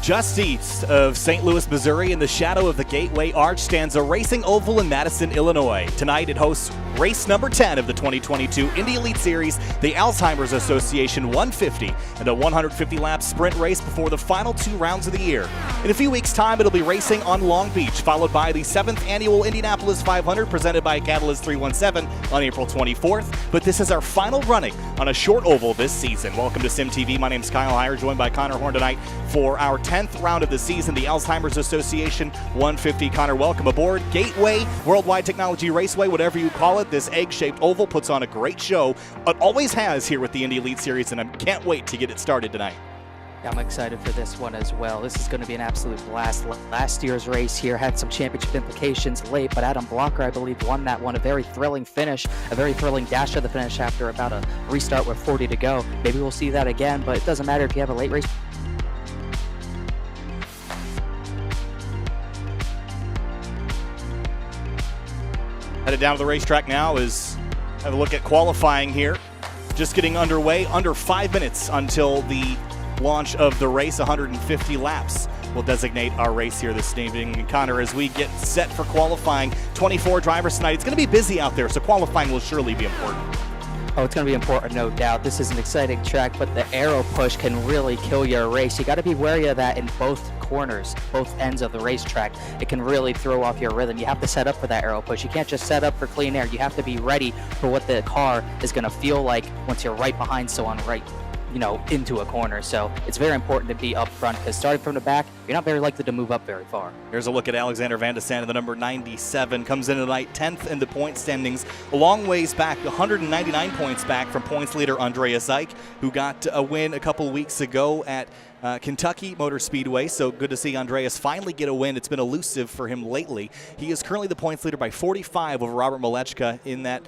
Just east of St. Louis, Missouri, in the shadow of the Gateway Arch, stands a racing oval in Madison, Illinois. Tonight it hosts race number 10 of the 2022 Indy Elite Series, the Alzheimer's Association 150, and a 150-lap sprint race before the final 2 rounds of the year. In a few weeks' time, it'll be racing on Long Beach, followed by the 7th annual Indianapolis 500 presented by Catalyst 317 on April 24th. But this is our final running on a short oval this season. Welcome to Sim TV. My name's Kyle Heyer, joined by Connor Horn tonight for our 10th round of the season, the Alzheimer's Association 150. Connor, welcome aboard. Gateway, Worldwide Technology Raceway, whatever you call it, this egg-shaped oval puts on a great show. It always has here with the Indy Elite Series, and I can't wait to get it started tonight. Yeah, I'm excited for this one as well. This is going to be an absolute blast. Last year's race here had some championship implications late, but Adam Blocker, I believe, won that one. A very thrilling finish, a very thrilling dash to the finish after about a restart with 40 to go. Maybe we'll see that again, but it doesn't matter if you have a late race. Headed down to the racetrack now is have a look at qualifying here. Just getting underway, under 5 minutes until the launch of the race. 150 laps will designate our race here this evening. And Connor, as we get set for qualifying, 24 drivers tonight. It's going to be busy out there, so qualifying will surely be important. Oh, it's going to be important, no doubt. This is an exciting track, but the Aero push can really kill your race. You got to be wary of that in both corners, both ends of the racetrack. It can really throw off your rhythm. You have to set up for that Aero push. You can't just set up for clean air. You have to be ready for what the car is going to feel like once you're right behind someone into a corner. So it's very important to be up front, because starting from the back, you're not very likely to move up very far. Here's a look at Alexander Van de Sande, the number 97, comes in tonight 10th in the point standings, a long ways back, 199 points back from points leader Andreas Eich, who got a win a couple weeks ago at Kentucky Motor Speedway. So good to see Andreas finally get a win. It's been elusive for him lately. He is currently the points leader by 45 over Robert Malechka in that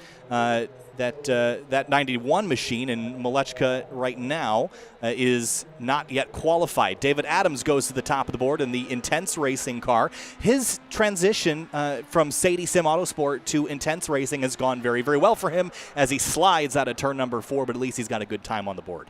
91 machine, and Malechka right now is not yet qualified. David Adams goes to the top of the board in the Intense Racing car. His transition from Sadie Sim Autosport to Intense Racing has gone very, very well for him as he slides out of turn number 4, but at least he's got a good time on the board.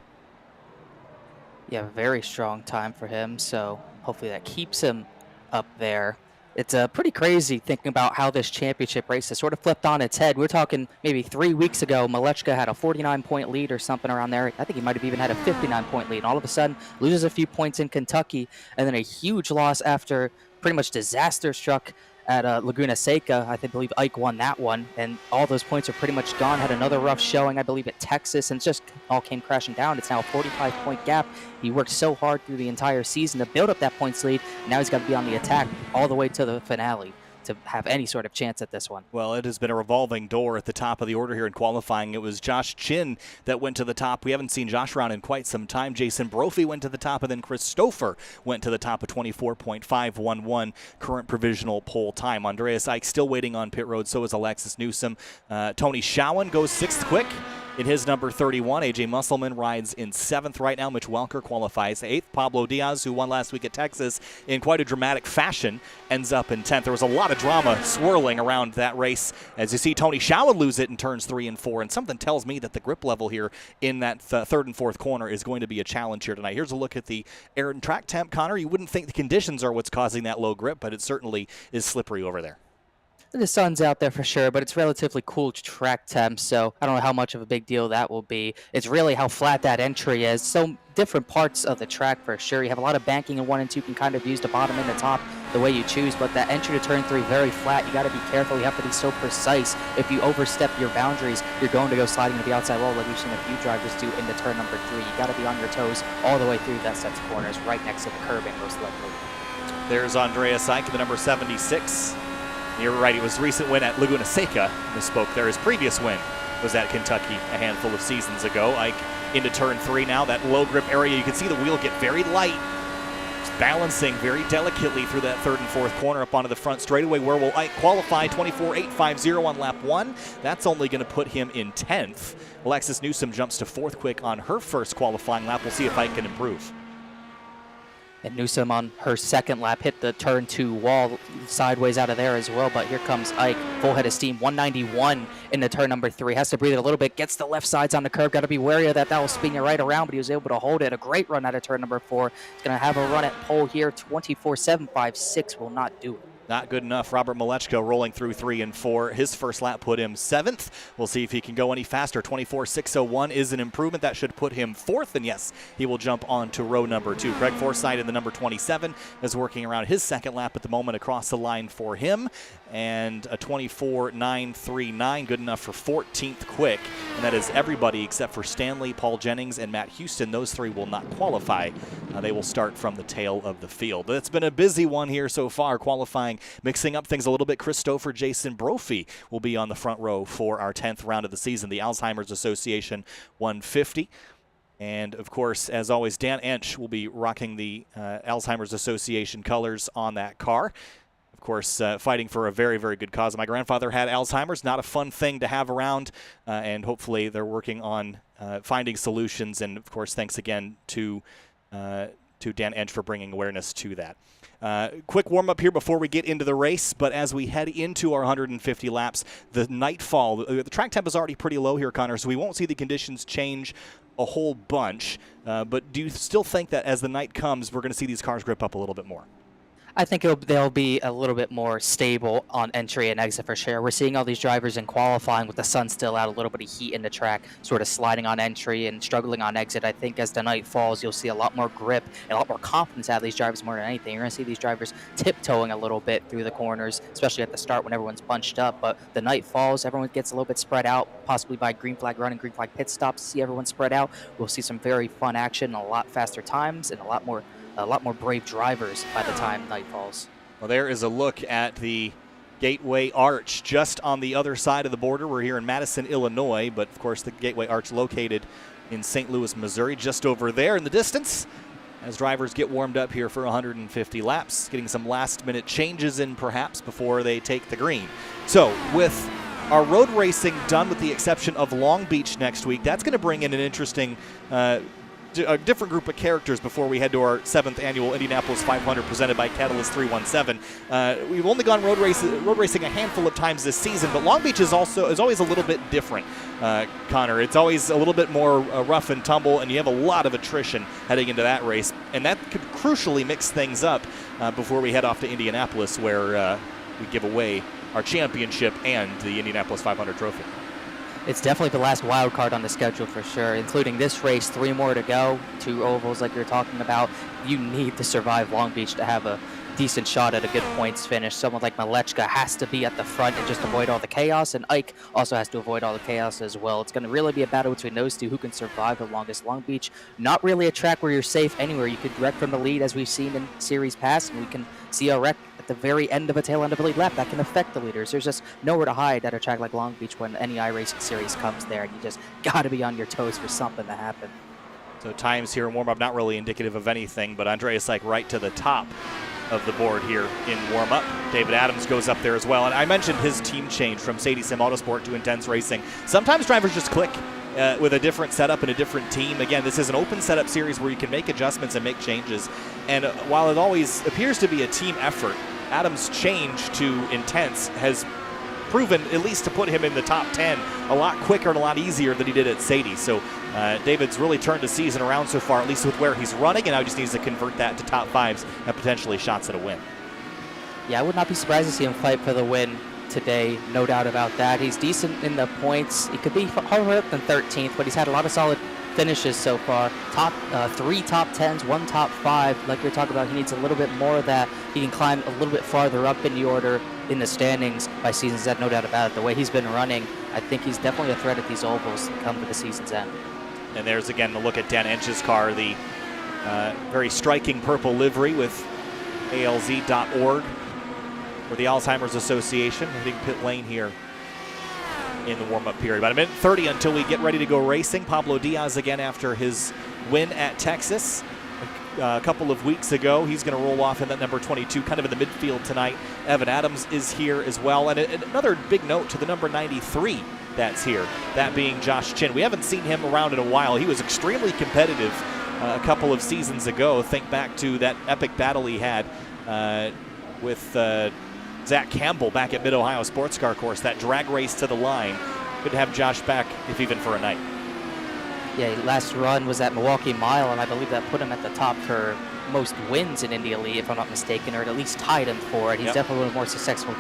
Yeah, very strong time for him, so hopefully that keeps him up there. It's pretty crazy thinking about how this championship race has sort of flipped on its head. We're talking maybe 3 weeks ago, Malechka had a 49-point lead or something around there. I think he might have even had a 59-point lead. And all of a sudden, loses a few points in Kentucky, and then a huge loss after pretty much disaster struck at Laguna Seca. I believe Ike won that one, and all those points are pretty much gone. Had another rough showing, I believe, at Texas, and it just all came crashing down. It's now a 45-point gap. He worked so hard through the entire season to build up that points lead, and now he's got to be on the attack all the way to the finale to have any sort of chance at this one. Well, it has been a revolving door at the top of the order here in qualifying. It was Josh Chin that went to the top. We haven't seen Josh around in quite some time. Jason Brophy went to the top, and then Chris Stouffer went to the top of 24.511 current provisional pole time. Andreas Eich still waiting on pit road, so is Alexis Newsom. Tony Schowen goes 6th quick in his number 31. A.J. Musselman rides in 7th right now. Mitch Welker qualifies 8th. Pablo Diaz, who won last week at Texas in quite a dramatic fashion, ends up in 10th. There was a lot of drama swirling around that race as you see Tony Schowen lose it in turns 3 and 4, and something tells me that the grip level here in that 3rd and 4th corner is going to be a challenge here tonight. Here's a look at the air and track temp, Connor. You wouldn't think the conditions are what's causing that low grip, but it certainly is slippery over there. The sun's out there for sure, but it's relatively cool track temps, so I don't know how much of a big deal that will be. It's really how flat that entry is. So different parts of the track for sure. You have a lot of banking in 1 and 2, can kind of use the bottom and the top the way you choose, but that entry to turn 3, very flat. You got to be careful. You have to be so precise. If you overstep your boundaries, you're going to go sliding to the outside wall like we've seen a few drivers do into turn number 3. You got to be on your toes all the way through that set of corners, right next to the curbing most likely. There's Andreas Eich, the number 76. You're right, it was a recent win at Laguna Seca. Misspoke there. His previous win was at Kentucky a handful of seasons ago. Ike into turn 3 now. That low grip area, you can see the wheel get very light. Just balancing very delicately through that 3rd and 4th corner up onto the front straightaway. Where will Ike qualify? 24.850 on lap 1. That's only going to put him in 10th. Alexis Newsom jumps to 4th quick on her first qualifying lap. We'll see if Ike can improve. And Newsom on her second lap hit the turn 2 wall sideways out of there as well. But here comes Ike, full head of steam, 191 in the turn number 3. Has to breathe it a little bit, gets the left sides on the curve. Got to be wary of that. That will spin you right around, but he was able to hold it. A great run out of turn number 4. He's going to have a run at pole here. 24.756 will not do it. Not good enough. Robert Malechko rolling through 3 and 4. His first lap put him 7th. We'll see if he can go any faster. 24.601 is an improvement. That should put him 4th. And yes, he will jump on to row number 2. Craig Forsythe in the number 27 is working around his second lap at the moment across the line for him. And a 24.939, good enough for 14th quick. And that is everybody except for Stanley, Paul Jennings, and Matt Houston. Those 3 will not qualify. They will start from the tail of the field. It's been a busy one here so far, qualifying, mixing up things a little bit. Christopher Jason Brophy will be on the front row for our 10th round of the season, the Alzheimer's Association 150. And, of course, as always, Dan Ench will be rocking the Alzheimer's Association colors on that car. Of course, fighting for a very, very good cause. My grandfather had Alzheimer's, not a fun thing to have around, and hopefully they're working on finding solutions. And, of course, thanks again to Dan Ench for bringing awareness to that. Quick warm-up here before we get into the race, but as we head into our 150 laps, the nightfall, the track temp is already pretty low here, Connor, so we won't see the conditions change a whole bunch. But do you still think that as the night comes, we're going to see these cars grip up a little bit more? I think they'll be a little bit more stable on entry and exit for sure. We're seeing all these drivers in qualifying with the sun still out, a little bit of heat in the track, sort of sliding on entry and struggling on exit. I think as the night falls, you'll see a lot more grip and a lot more confidence out of these drivers more than anything. You're going to see these drivers tiptoeing a little bit through the corners, especially at the start when everyone's bunched up. But the night falls, everyone gets a little bit spread out, possibly by green flag run and green flag pit stops. See everyone spread out. We'll see some very fun action, a lot faster times, and a lot more brave drivers by the time night falls. Well, there is a look at the Gateway Arch just on the other side of the border. We're here in Madison, Illinois, but of course the Gateway Arch located in St. Louis, Missouri, just over there in the distance as drivers get warmed up here for 150 laps, getting some last-minute changes in perhaps before they take the green. So with our road racing done with the exception of Long Beach next week, that's going to bring in an interesting a different group of characters before we head to our 7th annual Indianapolis 500 presented by Catalyst 317. We've only gone road racing a handful of times this season, but Long Beach is always a little bit different, Connor. It's always a little bit more rough and tumble, and you have a lot of attrition heading into that race, and that could crucially mix things up before we head off to Indianapolis, where we give away our championship and the Indianapolis 500 trophy. It's definitely the last wild card on the schedule for sure, including this race, 3 more to go, 2 ovals like you're talking about. You need to survive Long Beach to have a decent shot at a good points finish. Someone like Malechka has to be at the front and just avoid all the chaos, and Ike also has to avoid all the chaos as well. It's going to really be a battle between those two who can survive the longest. Long Beach, not really a track where you're safe anywhere. You could wreck from the lead as we've seen in series past, and we can see a wreck at the very end of a tail end of a lead lap that can affect the leaders. There's just nowhere to hide at a track like Long Beach when any iRacing series comes there, and you just got to be on your toes for something to happen. So times here in warm-up not really indicative of anything, but Andreas Ike right to the top of the board here in warm-up. David Adams goes up there as well. And I mentioned his team change from Sadie Sim Autosport to Intense Racing. Sometimes drivers just click with a different setup and a different team. Again, this is an open setup series where you can make adjustments and make changes. And while it always appears to be a team effort, Adams' change to Intense has proven at least to put him in the top 10 a lot quicker and a lot easier than he did at Sadie. So David's really turned the season around so far, at least with where he's running, and now he just needs to convert that to top 5s and potentially shots at a win. Yeah, I would not be surprised to see him fight for the win today, no doubt about that. He's decent in the points. He could be higher up than 13th, but he's had a lot of solid finishes so far. 3 top 10s, 1 top 5. Like you're talking about, he needs a little bit more of that. He can climb a little bit farther up in the order in the standings by season's end, no doubt about it. The way he's been running, I think he's definitely a threat at these ovals come to the season's end. And there's again a look at Dan Ench's car, the very striking purple livery with ALZ.org for the Alzheimer's Association, hitting pit lane here in the warm-up period. About 1:30 until we get ready to go racing. Pablo Diaz again after his win at Texas a couple of weeks ago. He's going to roll off in that number 22, kind of in the midfield tonight. Evan Adams is here as well. And another big note to the number 93 that's here, that being Josh Chin. We haven't seen him around in a while. He was extremely competitive a couple of seasons ago. Think back to that epic battle he had with Zach Campbell back at Mid-Ohio Sports Car Course, that drag race to the line. Good to have Josh back, if even for a night. Yeah, last run was at Milwaukee Mile, and I believe that put him at the top for most wins in Indy Elite, if I'm not mistaken, or at least tied him for it. He's definitely one of the more successful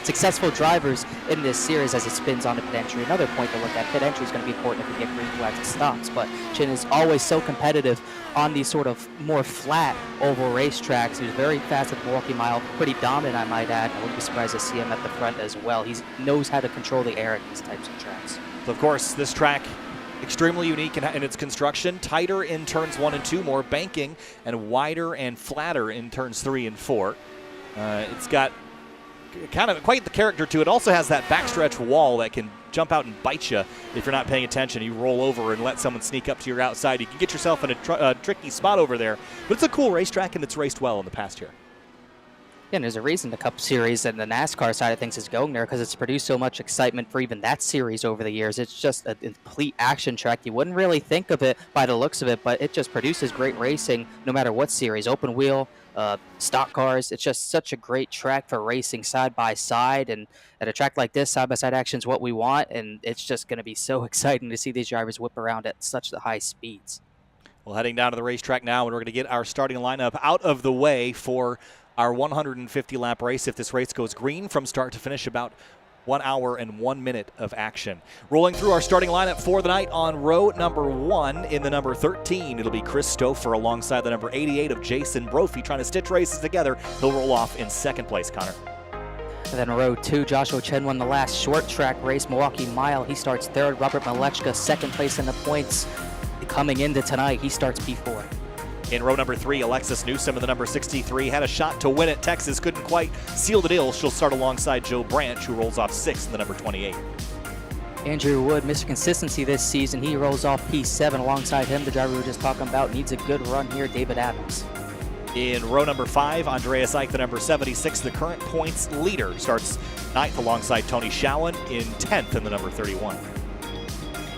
successful drivers in this series as it spins onto pit entry. Another point to look at, pit entry is going to be important if we get green flags and stops, but Chin is always so competitive on these sort of more flat oval racetracks. He was very fast at the Milwaukee Mile, pretty dominant, I might add. I wouldn't be surprised to see him at the front as well. He knows how to control the air at these types of tracks. So of course, this track extremely unique in its construction, tighter in turns 1 and 2, more banking, and wider and flatter in turns 3 and 4. It's got kind of quite the character to it. Also has that backstretch wall that can jump out and bite you if you're not paying attention. You roll over and let someone sneak up to your outside. You can get yourself in a tricky spot over there. But it's a cool racetrack, and it's raced well in the past year. Yeah, and there's a reason the Cup Series and the NASCAR side of things is going there, because it's produced so much excitement for even that series over the years. It's just a complete action track. You wouldn't really think of it by the looks of it, but it just produces great racing no matter what series. Open wheel, stock cars. It's just such a great track for racing side by side, and at a track like this, side by side action is what we want, and it's just going to be so exciting to see these drivers whip around at such the high speeds. Well, heading down to the racetrack now, and we're going to get our starting lineup out of the way for our 150-lap race. If this race goes green from start to finish, about 1 hour and 1 minute of action. Rolling through our starting lineup for the night on row number 1 in the number 13, it'll be Chris Stouffer alongside the number 88 of Jason Brophy, trying to stitch races together. He'll roll off in second place, Connor. And then row 2, Joshua Chen won the last short track race, Milwaukee Mile. He starts third. Robert Malechka, second place in the points. Coming into tonight, he starts P4. In row number 3, Alexis Newsom of the number 63 had a shot to win it. Texas couldn't quite seal the deal. She'll start alongside Joe Branch, who rolls off 6th in the number 28. Andrew Wood, Mr. Consistency this season. He rolls off P7 alongside him. The driver we were just talking about needs a good run here, David Adams. In row number 5, Andreas Eich, the number 76, the current points leader, starts 9th alongside Tony Schowen, in 10th in the number 31.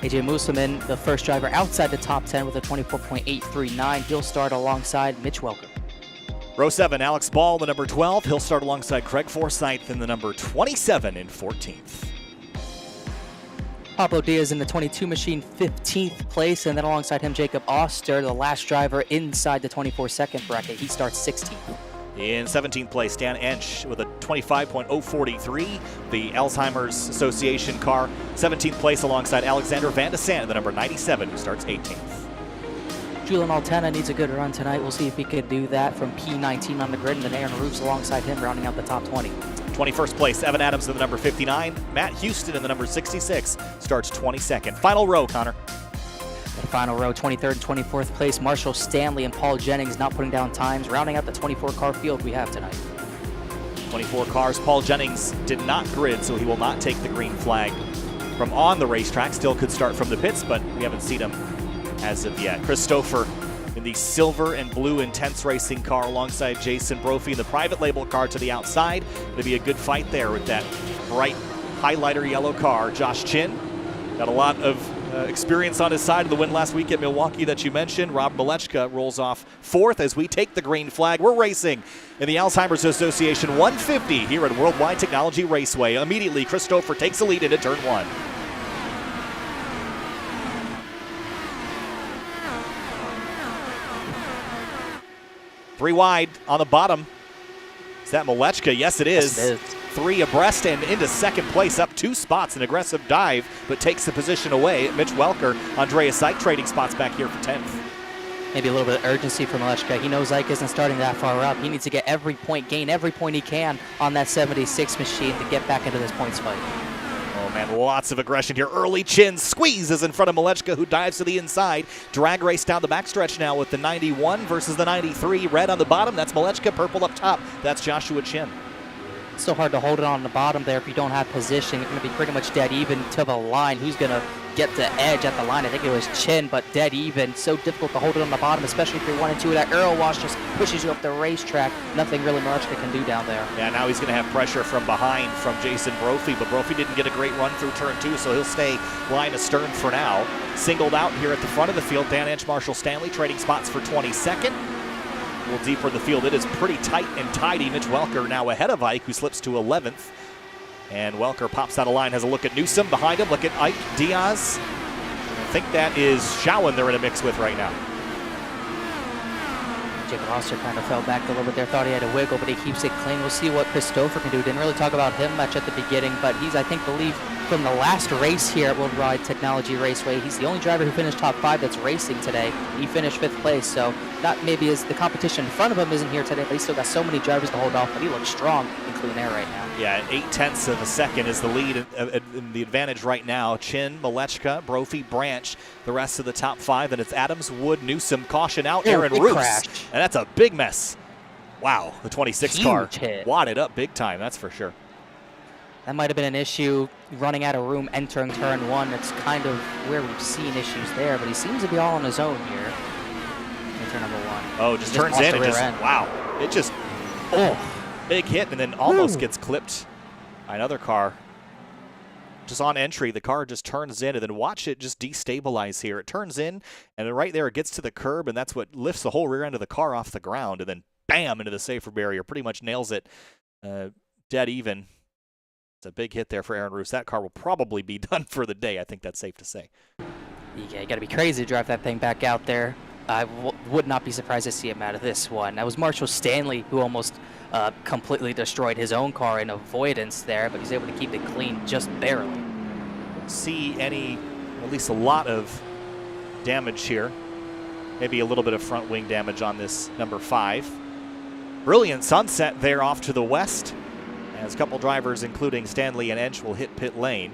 AJ Musaman, the first driver outside the top 10 with a 24.839. He'll start alongside Mitch Welker. Row 7, Alex Ball, the number 12. He'll start alongside Craig Forsyth in the number 27 in 14th. Pablo Diaz in the 22 machine, 15th place, and then alongside him, Jacob Oster, the last driver inside the 24-second bracket. He starts 16th. In 17th place, Dan Ensch with a 25.043, the Alzheimer's Association car. 17th place alongside Alexander Van de Sant, the number 97, who starts 18th. Julian Altena needs a good run tonight. We'll see if he could do that from P19 on the grid, and then Aaron Roos alongside him, rounding out the top 20. 21st place, Evan Adams in the number 59. Matt Houston in the number 66 starts 22nd. Final row, Connor. The final row, 23rd and 24th place, Marshall Stanley and Paul Jennings not putting down times, rounding out the 24-car field we have tonight. 24 cars. Paul Jennings did not grid, so he will not take the green flag from on the racetrack. Still could start from the pits, but we haven't seen him as of yet. Chris Stouffer in the silver and blue intense racing car alongside Jason Brophy in the private label car to the outside. It'll be a good fight there with that bright highlighter yellow car. Josh Chin got a lot of experience on his side of the win last week at Milwaukee that you mentioned. Rob Malechka rolls off 4th as we take the green flag. We're racing in the Alzheimer's Association 150 here at Worldwide Technology Raceway. Immediately, Chris Stouffer takes the lead into turn 1. Three wide on the bottom. Is that Malechka? Yes, it is. Yes, it is. 3 abreast and into second place, up 2 spots. An aggressive dive, but takes the position away. Mitch Welker, Andreas Eich trading spots back here for 10th. Maybe a little bit of urgency from Malechka. He knows Eich isn't starting that far up. He needs to get every point, gain every point he can on that 76 machine to get back into this points fight. Oh man, lots of aggression here. Early Chin squeezes in front of Malechka, who dives to the inside. Drag race down the backstretch now with the 91 versus the 93. Red on the bottom, that's Malechka. Purple up top, that's Joshua Chin. It's so hard to hold it on the bottom there if you don't have position. It's going to be pretty much dead even to the line. Who's going to get the edge at the line? I think it was Chin, but dead even. So difficult to hold it on the bottom, especially if you're 1 and 2. That Aero wash just pushes you up the racetrack. Nothing really Malechka can do down there. Yeah, now he's going to have pressure from behind from Jason Brophy, but Brophy didn't get a great run through turn 2, so he'll stay line astern for now. Singled out here at the front of the field, Dan Inch, Marshall Stanley trading spots for 22nd. A little deeper in the field, it is pretty tight and tidy. Mitch Welker now ahead of Ike, who slips to 11th. And Welker pops out of line, has a look at Newsom behind him. Look at Ike, Diaz. I think that is Shawan they're in a mix with right now. Jake Rosser kind of fell back a little bit there, thought he had a wiggle, but he keeps it clean. We'll see what Christopher can do. Didn't really talk about him much at the beginning, but he's, I think, the lead from the last race here at Worldwide Technology Raceway. He's the only driver who finished top 5 that's racing today. He finished 5th place, so not maybe as the competition in front of him isn't here today, but he's still got so many drivers to hold off, but he looks strong in clean air right now. Yeah, 0.8 of a second is the lead in the advantage right now. Chin, Malechka, Brophy, Branch, the rest of the top 5, and it's Adams, Wood, Newsom, caution out, Aaron Roos. And that's a big mess. Wow, the 26 car wadded up big time, that's for sure. That might have been an issue running out of room entering turn 1. It's kind of where we've seen issues there, but he seems to be all on his own here in turn number 1. Oh, just turns in and just, wow. It just, big hit and then almost gets clipped by another car. Just on entry, the car just turns in, and then watch it just destabilize here. It turns in, and then right there it gets to the curb, and that's what lifts the whole rear end of the car off the ground, and then bam, into the safer barrier. Pretty much nails it dead even. It's a big hit there for Aaron Roos. That car will probably be done for the day. I think that's safe to say. Yeah, you got to be crazy to drive that thing back out there. I would not be surprised to see him out of this one. That was Marshall Stanley who almost completely destroyed his own car in avoidance there, but he's able to keep it clean just barely. See any, at least a lot of damage here. Maybe a little bit of front wing damage on this number 5. Brilliant sunset there off to the west, as a couple drivers, including Stanley and Ench, will hit pit lane,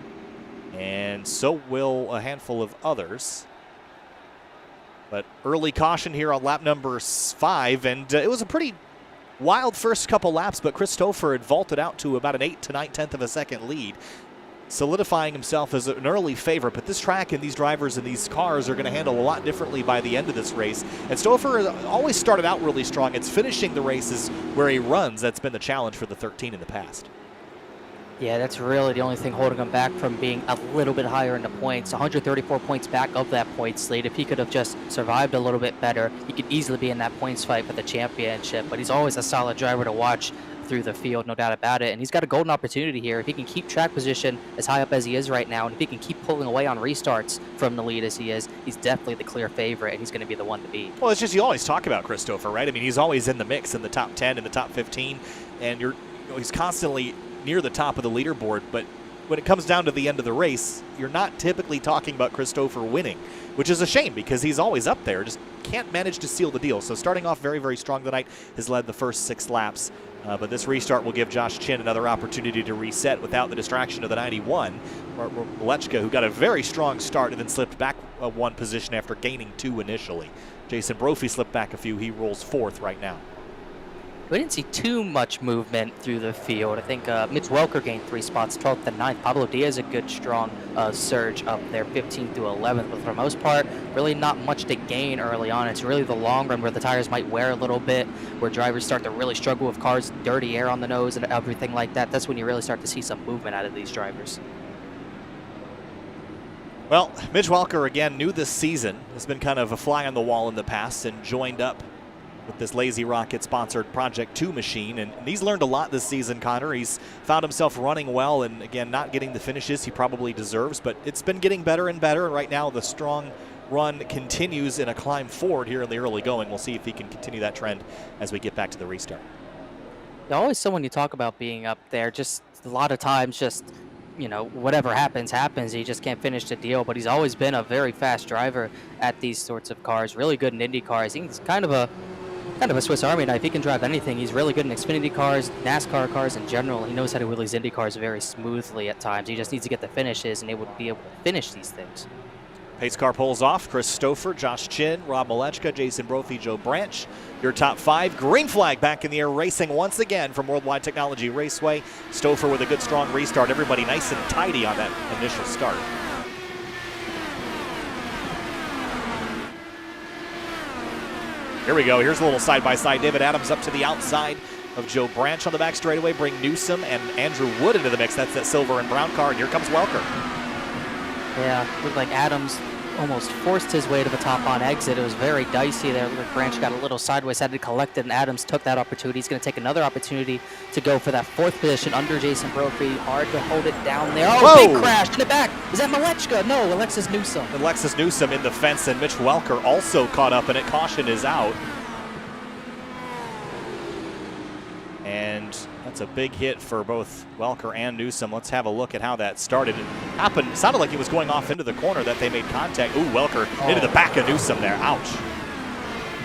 and so will a handful of others. But early caution here on lap number 5, and it was a pretty wild first couple laps, but Christopher had vaulted out to about an 8 to 9/10 of a second lead, solidifying himself as an early favorite. But this track and these drivers and these cars are going to handle a lot differently by the end of this race. And Stouffer always started out really strong. It's finishing the races where he runs that's been the challenge for the 13 in the past. Yeah, that's really the only thing holding him back from being a little bit higher in the points. 134 points back of that points lead. If he could have just survived a little bit better, he could easily be in that points fight for the championship. But he's always a solid driver to watch through the field, no doubt about it. And he's got a golden opportunity here. If he can keep track position as high up as he is right now, and if he can keep pulling away on restarts from the lead as he is, he's definitely the clear favorite, and he's going to be the one to beat. Well, it's just you always talk about Christopher, right? I mean, he's always in the mix in the top 10, in the top 15, and he's constantly near the top of the leaderboard. But when it comes down to the end of the race, you're not typically talking about Christopher winning, which is a shame because he's always up there, just can't manage to seal the deal. So starting off very, very strong tonight, has led the first 6 laps. But this restart will give Josh Chin another opportunity to reset without the distraction of the 91. Malechka, who got a very strong start and then slipped back 1 position after gaining 2 initially. Jason Brophy slipped back a few. He rolls 4th right now. We didn't see too much movement through the field. I think Mitch Welker gained 3 spots, 12th and 9th. Pablo Diaz a good, strong surge up there, 15th through 11th. But for the most part, really not much to gain early on. It's really the long run where the tires might wear a little bit, where drivers start to really struggle with cars, dirty air on the nose and everything like that. That's when you really start to see some movement out of these drivers. Well, Mitch Welker, again, new this season. Has been kind of a fly on the wall in the past and joined up with this Lazy Rocket-sponsored Project 2 machine. And he's learned a lot this season, Connor. He's found himself running well and, again, not getting the finishes he probably deserves. But it's been getting better and better. And right now, the strong run continues in a climb forward here in the early going. We'll see if he can continue that trend as we get back to the restart. Always someone you talk about being up there, just a lot of times just, you know, whatever happens, happens. He just can't finish the deal. But he's always been a very fast driver at these sorts of cars. Really good in Indy cars. He's kind of a Swiss Army knife. He can drive anything. He's really good in Xfinity cars, NASCAR cars in general. He knows how to wheel these Indy cars very smoothly at times. He just needs to get the finishes and be able to finish these things. Pace car pulls off. Chris Stouffer, Josh Chin, Rob Malechka, Jason Brophy, Joe Branch. Your top 5. Green flag back in the air, racing once again from Worldwide Technology Raceway. Stouffer with a good strong restart. Everybody nice and tidy on that initial start. Here we go. Here's a little side-by-side. David Adams up to the outside of Joe Branch on the back straightaway. Bring Newsom and Andrew Wood into the mix. That's that silver and brown car. And here comes Welker. Yeah, looked like Adams almost forced his way to the top on exit. It was very dicey there. Branch got a little sideways, had to collect it, and Adams took that opportunity. He's going to take another opportunity to go for that 4th position under Jason Brophy. Hard to hold it down there. Oh, whoa! Big crash in the back. Is that Malechka? No, Alexis Newsom. Alexis Newsom in the fence, and Mitch Welker also caught up in it. Caution is out. And that's a big hit for both Welker and Newsom. Let's have a look at how that started. It happened, it sounded like he was going off into the corner that they made contact. Ooh, Welker into the back of Newsom there. Ouch.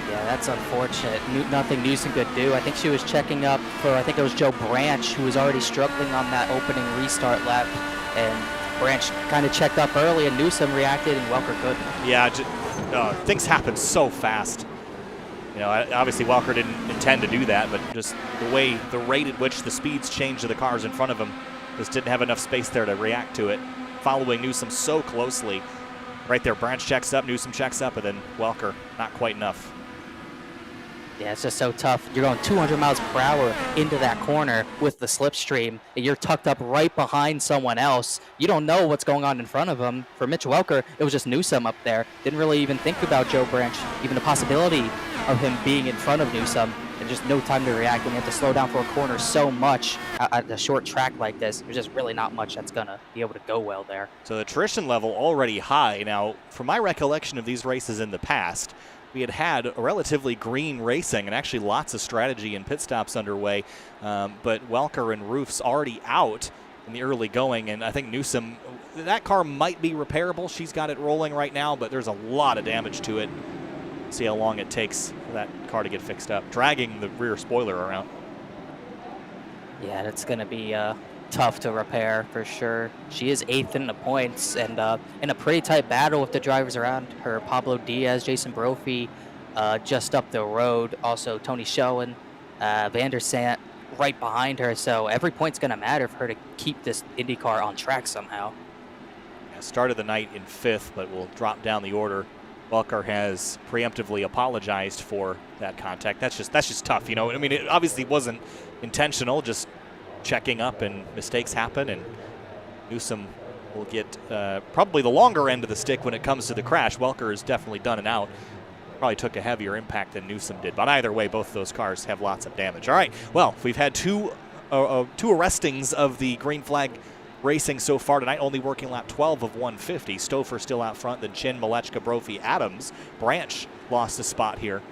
Yeah, that's unfortunate. Nothing Newsom could do. I think she was checking up for, I think it was Joe Branch, who was already struggling on that opening restart lap. And Branch kind of checked up early, and Newsom reacted, and Welker couldn't. Yeah, things happen so fast. You know, obviously Welker didn't intend to do that, but just the rate at which the speeds changed to the cars in front of him, just didn't have enough space there to react to it. Following Newsom so closely. Right there, Branch checks up, Newsom checks up, and then Welker, not quite enough. Yeah, it's just so tough. You're going 200 miles per hour into that corner with the slipstream, and you're tucked up right behind someone else. You don't know what's going on in front of him. For Mitch Welker, it was just Newsom up there. Didn't really even think about Joe Branch, even the possibility of him being in front of Newsom, and just no time to react. When you have to slow down for a corner so much at a short track like this, there's just really not much that's going to be able to go well there. So the attrition level already high. Now, from my recollection of these races in the past, we had a relatively green racing and actually lots of strategy and pit stops underway, but Welker and Roof's already out in the early going, and I think Newsom, that car might be repairable. She's got it rolling right now, but there's a lot of damage to it. See how long it takes for that car to get fixed up. Dragging the rear spoiler around. Yeah, that's going to be tough to repair for sure. She is 8th in the points, and in a pretty tight battle with the drivers around her. Pablo Diaz, Jason Brophy, just up the road. Also Tony Schoen, Van der Sant right behind her. So every point's going to matter for her to keep this Indy car on track somehow. Yeah, started the night in 5th, but will drop down the order. Welker has preemptively apologized for that contact. That's just tough, you know. I mean, it obviously wasn't intentional, just checking up, and mistakes happen, and Newsom will get probably the longer end of the stick when it comes to the crash. Welker is definitely done and out. Probably took a heavier impact than Newsom did, but either way, both of those cars have lots of damage. All right, well, we've had two arrestings of the green flag racing so far tonight, only working lap 12 of 150. Stouffer still out front, then Chin, Malechka, Brophy, Adams. Branch lost a spot here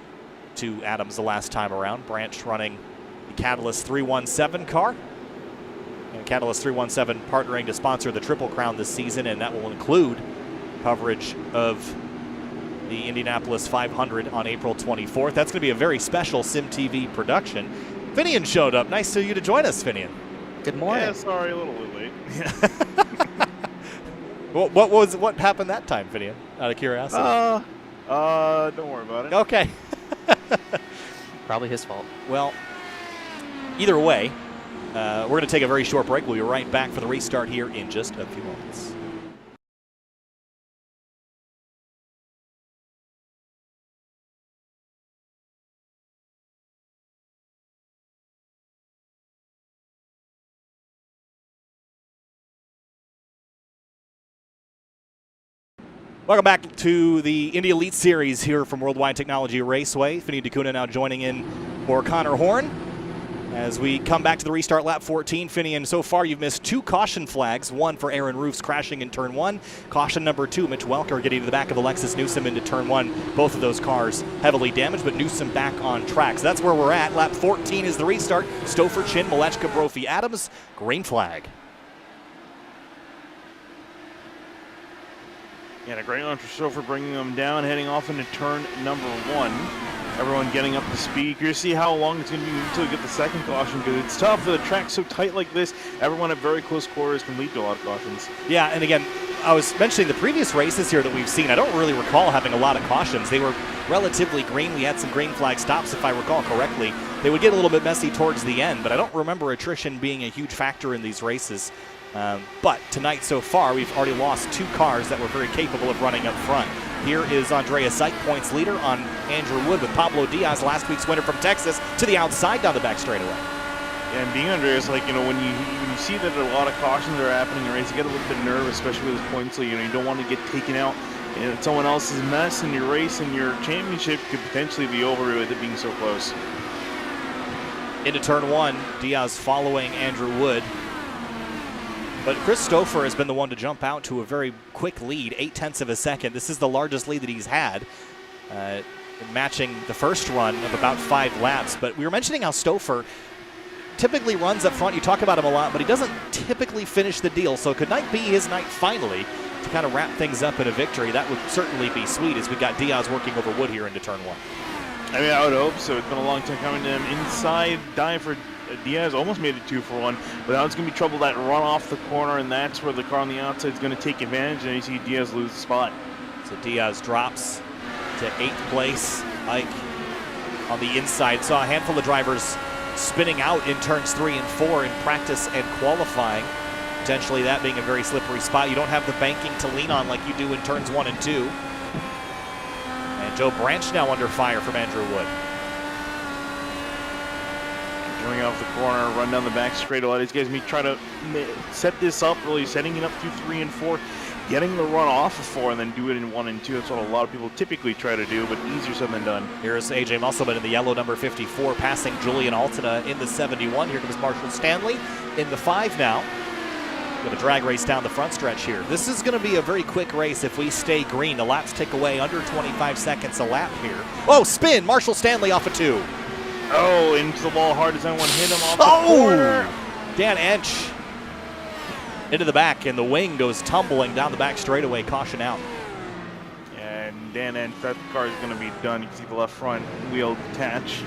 to Adams the last time around. Branch running the Catalyst 317 car. And Catalyst 317 partnering to sponsor the Triple Crown this season, and that will include coverage of the Indianapolis 500 on April 24th. That's going to be a very special SimTV production. Finian showed up. Nice of you to join us, Finian. Good morning. Yeah, sorry, a little bit late. What happened that time, Finian? Out of curiosity. Don't worry about it. Okay. Probably his fault. Well, either way, we're going to take a very short break. We'll be right back for the restart here in just a few moments. Welcome back to the Indy Elite Series here from Worldwide Technology Raceway. Finian DeCuna now joining in for Connor Horn. As we come back to the restart lap 14, Finian, so far you've missed 2 caution flags, one for Aaron Roofs crashing in turn 1. Caution number 2, Mitch Welker getting to the back of Alexis Newsom into turn 1. Both of those cars heavily damaged, but Newsom back on track. So that's where we're at. Lap 14 is the restart. Stouffer, Chin, Malechka, Brophy, Adams. Green flag. And a great launch for Stouffer, bringing them down, heading off into turn number 1. Everyone getting up to speed. You're see how long it's going to be until we get the second caution, because it's tough. The track's so tight like this. Everyone at very close quarters can lead to a lot of cautions. Yeah, and again, I was mentioning the previous races here that we've seen. I don't really recall having a lot of cautions. They were relatively green. We had some green flag stops, if I recall correctly. They would get a little bit messy towards the end, but I don't remember attrition being a huge factor in these races. But tonight so far, we've already lost 2 cars that were very capable of running up front. Here is Andreas Seik, points leader on Andrew Wood with Pablo Diaz, last week's winner from Texas, to the outside down the back straightaway. Yeah, and being Andreas, like, when you see that a lot of cautions are happening in the race, you get a little bit nervous, especially with points. So, you don't want to get taken out in someone else's mess, and your race and your championship could potentially be over with it being so close. Into turn 1, Diaz following Andrew Wood. But Chris Stouffer has been the one to jump out to a very quick lead, 0.8 of a second. This is the largest lead that he's had, matching the first run of about 5 laps. But we were mentioning how Stouffer typically runs up front. You talk about him a lot, but he doesn't typically finish the deal. So could night be his night finally to kind of wrap things up in a victory? That would certainly be sweet as we got Diaz working over Wood here into turn 1. I mean, I would hope so. It's been a long time coming to him. Inside dive for Diaz, almost made it 2 for 1, but now it's going to be trouble that run off the corner, and that's where the car on the outside is going to take advantage, and you see Diaz lose the spot. So Diaz drops to 8th place. Ike on the inside. Saw a handful of drivers spinning out in turns 3 and 4 in practice and qualifying. Potentially that being a very slippery spot. You don't have the banking to lean on like you do in turns 1 and 2. And Joe Branch now under fire from Andrew Wood. Coming off the corner, run down the back straight. A lot of these guys may try to set this up, really setting it up through 3 and 4, getting the run off of 4, and then do it in 1 and 2. That's what a lot of people typically try to do, but easier said than done. Here's AJ Musselman in the yellow number 54, passing Julian Altina in the 71. Here comes Marshall Stanley in the 5 now. Going to drag race down the front stretch here. This is going to be a very quick race if we stay green. The laps tick away under 25 seconds a lap here. Oh, spin! Marshall Stanley off a 2. Oh, into the wall hard as anyone hit him off the corner. Dan Ench into the back, and the wing goes tumbling down the back straightaway. Caution out. And Dan Ench, that car is going to be done. You can see the left front wheel detached.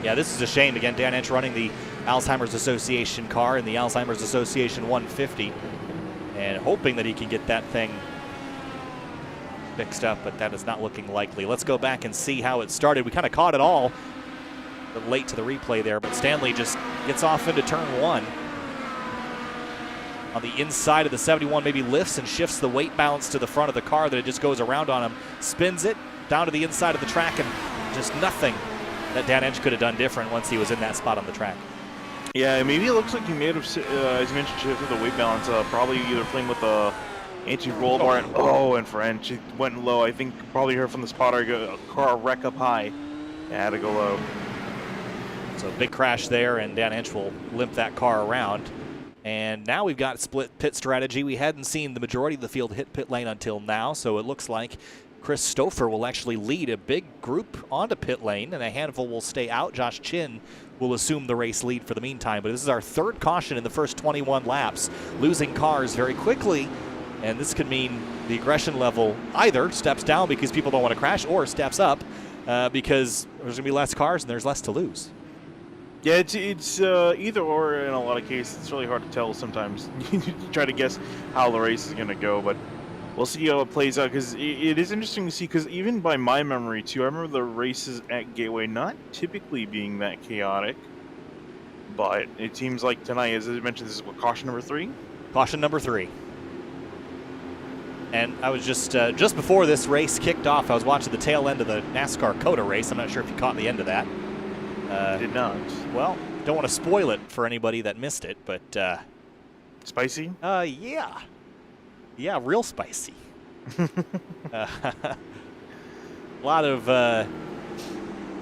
Yeah, this is a shame. Again, Dan Ench running the Alzheimer's Association car in the Alzheimer's Association 150, and hoping that he can get that thing fixed up, but that is not looking likely. Let's go back and see how it started. We kind of caught it all late to the replay there, but Stanley just gets off into turn 1. On the inside of the 71, maybe lifts and shifts the weight balance to the front of the car that it just goes around on him, spins it down to the inside of the track, and just nothing that Dan Ench could have done different once he was in that spot on the track. Yeah, maybe it looks like he may have, as you mentioned, shifted the weight balance, probably either playing with the anti-roll bar, and for Ench, it went low. I think probably heard from the spotter, car wreck up high. Yeah, had to go low. So big crash there, and Dan Ench will limp that car around. And now we've got split pit strategy. We hadn't seen the majority of the field hit pit lane until now, so it looks like Chris Stouffer will actually lead a big group onto pit lane, and a handful will stay out. Josh Chin will assume the race lead for the meantime. But this is our 3rd caution in the first 21 laps, losing cars very quickly. And this could mean the aggression level either steps down because people don't want to crash, or steps up because there's going to be less cars and there's less to lose. Yeah, it's either or in a lot of cases. It's really hard to tell sometimes. You try to guess how the race is going to go, but we'll see how it plays out, because it is interesting to see, because even by my memory, too, I remember the races at Gateway not typically being that chaotic, but it seems like tonight, as I mentioned, this is what, caution number 3? Caution number 3. And I was just before this race kicked off, I was watching the tail end of the NASCAR COTA race. I'm not sure if you caught the end of that. Did not. Well, don't want to spoil it for anybody that missed it, but spicy? Yeah, real spicy. A lot of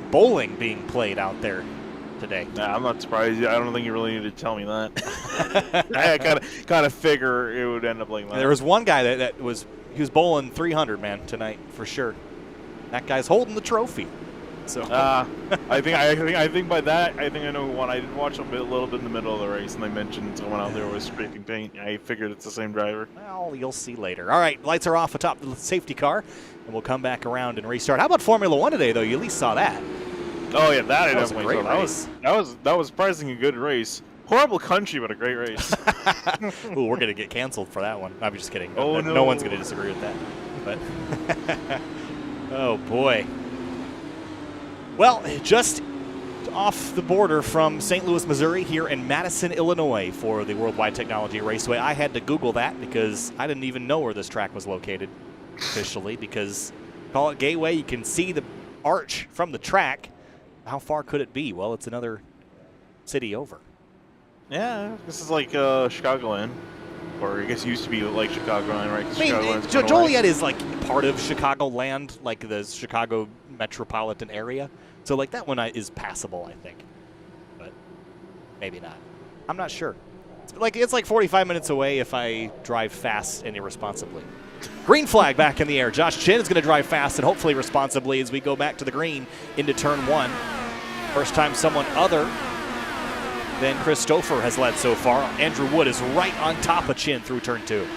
bowling being played out there today. Nah, I'm not surprised. I don't think you really need to tell me that. I kind of figure it would end up like that. There was one guy that was bowling 300, man, tonight for sure. That guy's holding the trophy. So I think by that I know who won. I did watch a little bit in the middle of the race, and they mentioned someone out there was scraping paint. I figured it's the same driver. Well, you'll see later. All right, lights are off atop the safety car, and we'll come back around and restart. How about Formula One today, though? You at least saw that. Oh yeah, that I was a definitely great saw. race. That was surprisingly a good race. Horrible country, but a great race. Ooh, we're going to get canceled for that one. I'm just kidding. Oh, No one's going to disagree with that. But oh, boy. Well, just off the border from St. Louis, Missouri, here in Madison, Illinois for the Worldwide Technology Raceway. I had to Google that because I didn't even know where this track was located officially, because call it Gateway, you can see the arch from the track. How far could it be? Well, it's another city over. Yeah, this is like Chicagoland. Or I guess it used to be like Chicagoland, right? I mean, Joliet is like part of Chicagoland, like the Chicago metropolitan area. So like that one is passable, I think. But maybe not. I'm not sure. It's like 45 minutes away if I drive fast and irresponsibly. Green flag back in the air. Josh Chin is going to drive fast and hopefully responsibly as we go back to the green into turn 1. First time someone other than Chris Stouffer has led so far. Andrew Wood is right on top of Chin through turn 2.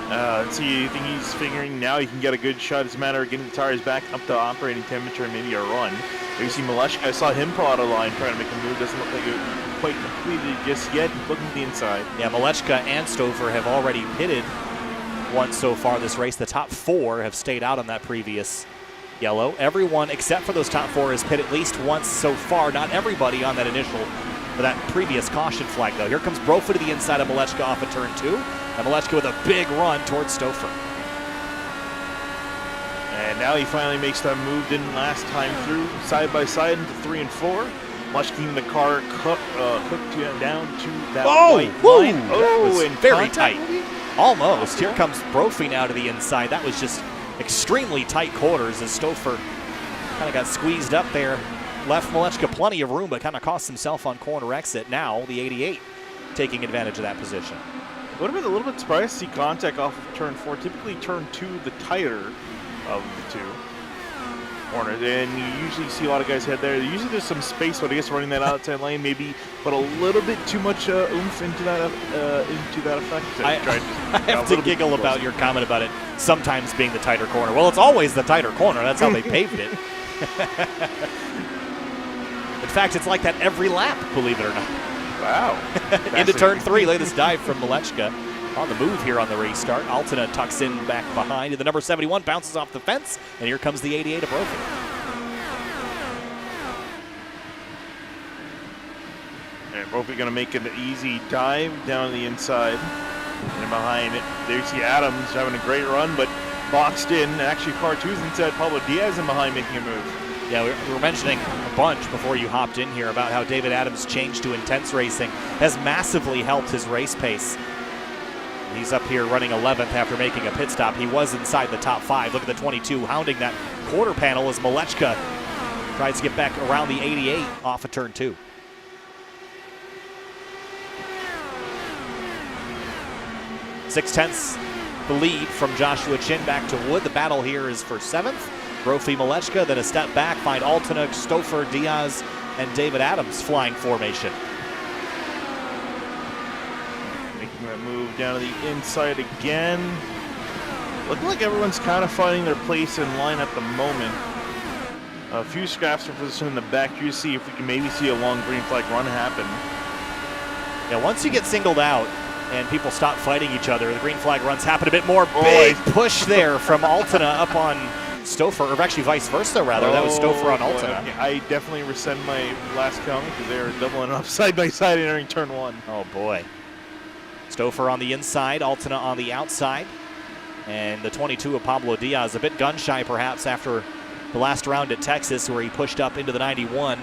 Let's see, I think he's figuring now he can get a good shot. It's a matter of getting the tires back up to operating temperature and maybe a run. There you see Maleshka. I saw him pull out a line trying to make a move. Doesn't look like it quite completed just yet. He's looking to the inside. Yeah, Maleshka and Stouffer have already pitted once so far this race. The top 4 have stayed out on that previous yellow. Everyone except for those top 4 has pit at least once so far. Not everybody on that initial for that previous caution flag, though. Here comes Brophy to the inside of Maleshka off of turn 2. And Maleshka with a big run towards Stouffer. And now he finally makes that move. Didn't last time through. Side by side into 3 and 4. Maleshka keeping the car cooked down to that white line. Oh, and very tight. Almost. Here comes Brophy now to the inside. That was just extremely tight quarters as Stouffer kind of got squeezed up there. Left Maleshka plenty of room, but kind of cost himself on corner exit. Now the 88 taking advantage of that position. Would have been a little bit surprised to see contact off of turn 4. Typically turn 2 the tighter of the 2 corners, and you usually see a lot of guys head there. Usually there's some space, but I guess running that outside lane maybe put a little bit too much oomph into that effect. I have to giggle about your comment about it sometimes being the tighter corner. Well, it's always the tighter corner. That's how they paved it. In fact, it's like that every lap, believe it or not. Wow. Into turn 3, latest dive from Maleshka. On the move here on the restart. Altena tucks in back behind. The number 71 bounces off the fence, and here comes the 88 of Brophy. And Brophy going to make an easy dive down the inside. And behind it, there you see Adams having a great run, but boxed in. Actually, car 2's inside. Pablo Diaz in behind making a move. Yeah, we were mentioning a bunch before you hopped in here about how David Adams' change to intense racing has massively helped his race pace. He's up here running 11th after making a pit stop. He was inside the top 5. Look at the 22 hounding that quarter panel as Maleshka tries to get back around the 88 off of turn 2. Six-tenths the lead from Joshua Chin back to Wood. The battle here is for 7th. Brophy, Maleshka, then a step back, find Altena, Stouffer, Diaz, and David Adams flying formation. Making that move down to the inside again. Looking like everyone's kind of finding their place in line at the moment. A few scraps for position in the back. You see if we can maybe see a long green flag run happen. Yeah, once you get singled out and people stop fighting each other, the green flag runs happen a bit more. Big push there from Altena up on Stouffer, or actually vice versa, rather. That was Stouffer on Altena. I definitely rescind my last comment because they were doubling up side by side entering turn 1. Oh, boy. Stouffer on the inside, Altena on the outside. And the 22 of Pablo Diaz, a bit gun-shy perhaps after the last round at Texas where he pushed up into the 91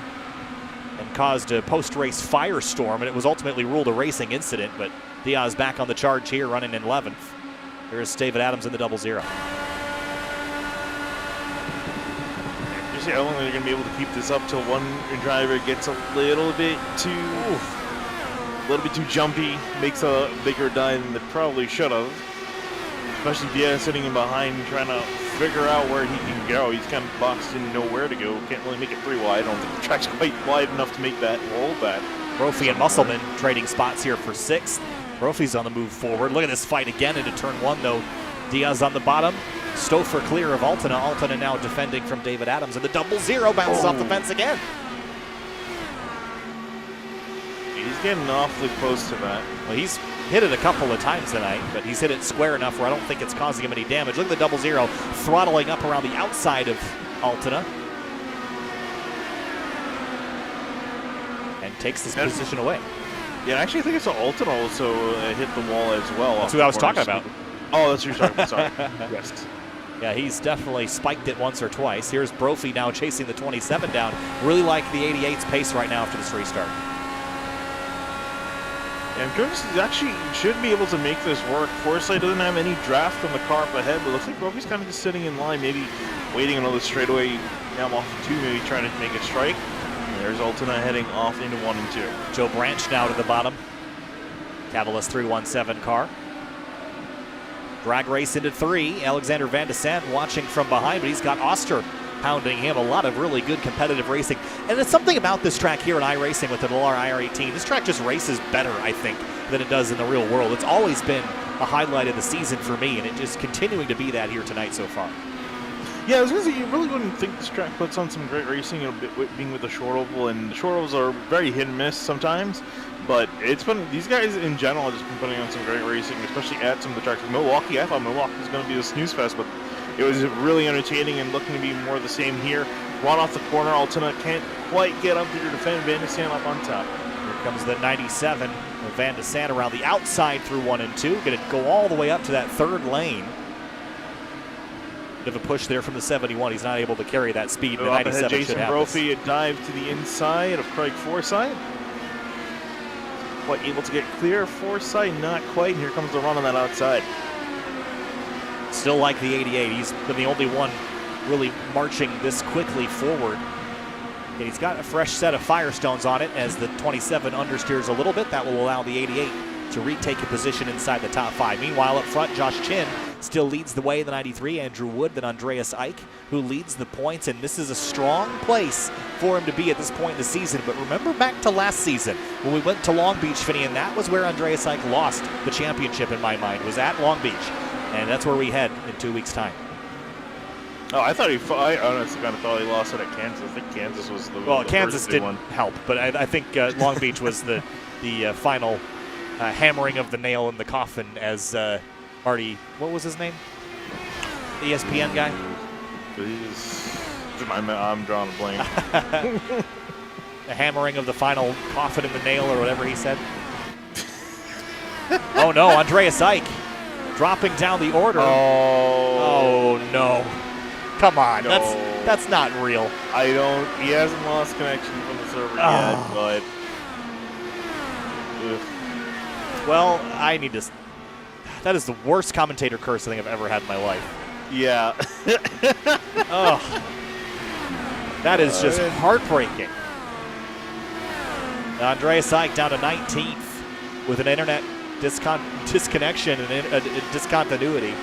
and caused a post-race firestorm, and it was ultimately ruled a racing incident, but Diaz back on the charge here, running in 11th. Here's David Adams in the 00. I don't think they're going to be able to keep this up till one driver gets a little bit too jumpy, makes a bigger dive than they probably should have. Especially Diaz sitting in behind trying to figure out where he can go. He's kind of boxed in, nowhere to go. Can't really make it 3 wide. I don't think the track's quite wide enough to make that roll back. Brophy and Musselman trading spots here for 6th. Brophy's on the move forward. Look at this fight again into turn 1, though. Diaz on the bottom. Stouffer clear of Altena. Altena now defending from David Adams. And the 00 bounces off the fence again. He's getting awfully close to that. Well, he's hit it a couple of times tonight, but he's hit it square enough where I don't think it's causing him any damage. Look at the 0-0 throttling up around the outside of Altena. And takes this position away. Yeah, I actually think it's Altena also hit the wall as well. That's who I was talking about. Oh, that's who you're talking about. Sorry. Yes. Yeah, he's definitely spiked it once or twice. Here's Brophy now chasing the 27 down. Really like the 88's pace right now after this restart. And Curtis actually should be able to make this work. Forsythe doesn't have any draft on the car up ahead, but looks like Brophy's kind of just sitting in line, maybe waiting another straightaway. Now I'm off 2, maybe trying to make a strike. And there's Altena heading off into 1 and 2. Joe Branch now to the bottom. Cavalis 317 car. Drag race into 3. Alexander Van de Sant watching from behind, but he's got Oster pounding him. A lot of really good competitive racing. And it's something about this track here in iRacing with the Dallara IR18. This track just races better, I think, than it does in the real world. It's always been a highlight of the season for me, and it's continuing to be that here tonight so far. Yeah, I was going to say, you really wouldn't think this track puts on some great racing, being with the short oval, and the short ovals are very hit and miss sometimes, but it's been, these guys in general have just been putting on some great racing, especially at some of the tracks. Milwaukee, I thought Milwaukee was going to be a snooze fest, but it was really entertaining and looking to be more of the same here. Run off the corner, Altena can't quite get up there to defend. Van de Sant up on top. Here comes the 97 with Van de Sant around the outside through 1 and 2. Going to go all the way up to that 3rd lane. Bit of a push there from the 71. He's not able to carry that speed. The 97 Jason should have Brophy, a dive to the inside of Craig Forsythe. Quite able to get clear. Forsythe, not quite. Here comes the run on that outside. Still like the 88. He's been the only one really marching this quickly forward. And he's got a fresh set of Firestones on it as the 27 understeers a little bit. That will allow the 88 to retake a position inside the top 5. Meanwhile, up front, Josh Chin still leads the way in the 93. Andrew Wood, then Andreas Ike, who leads the points. And this is a strong place for him to be at this point in the season. But remember back to last season when we went to Long Beach, Finney, and that was where Andreas Ike lost the championship in my mind, was at Long Beach. And that's where we head in 2 weeks' time. Oh, I honestly kind of thought he lost it at Kansas. I think Kansas was the well, the Kansas first didn't one. help, but I think Long Beach was the final hammering of the nail in the coffin as Marty, what was his name? The ESPN guy? I'm drawing a blank. The hammering of the final coffin in the nail or whatever he said. Oh no, Andreas Ike dropping down the order. Oh no. Come on, No. that's not real. He hasn't lost connection from the server yet, but. Ugh. Well, that is the worst commentator curse I think I've ever had in my life. Yeah. Oh, that is just heartbreaking. Andreas Ike down to 19th with an internet disconnection and a discontinuity.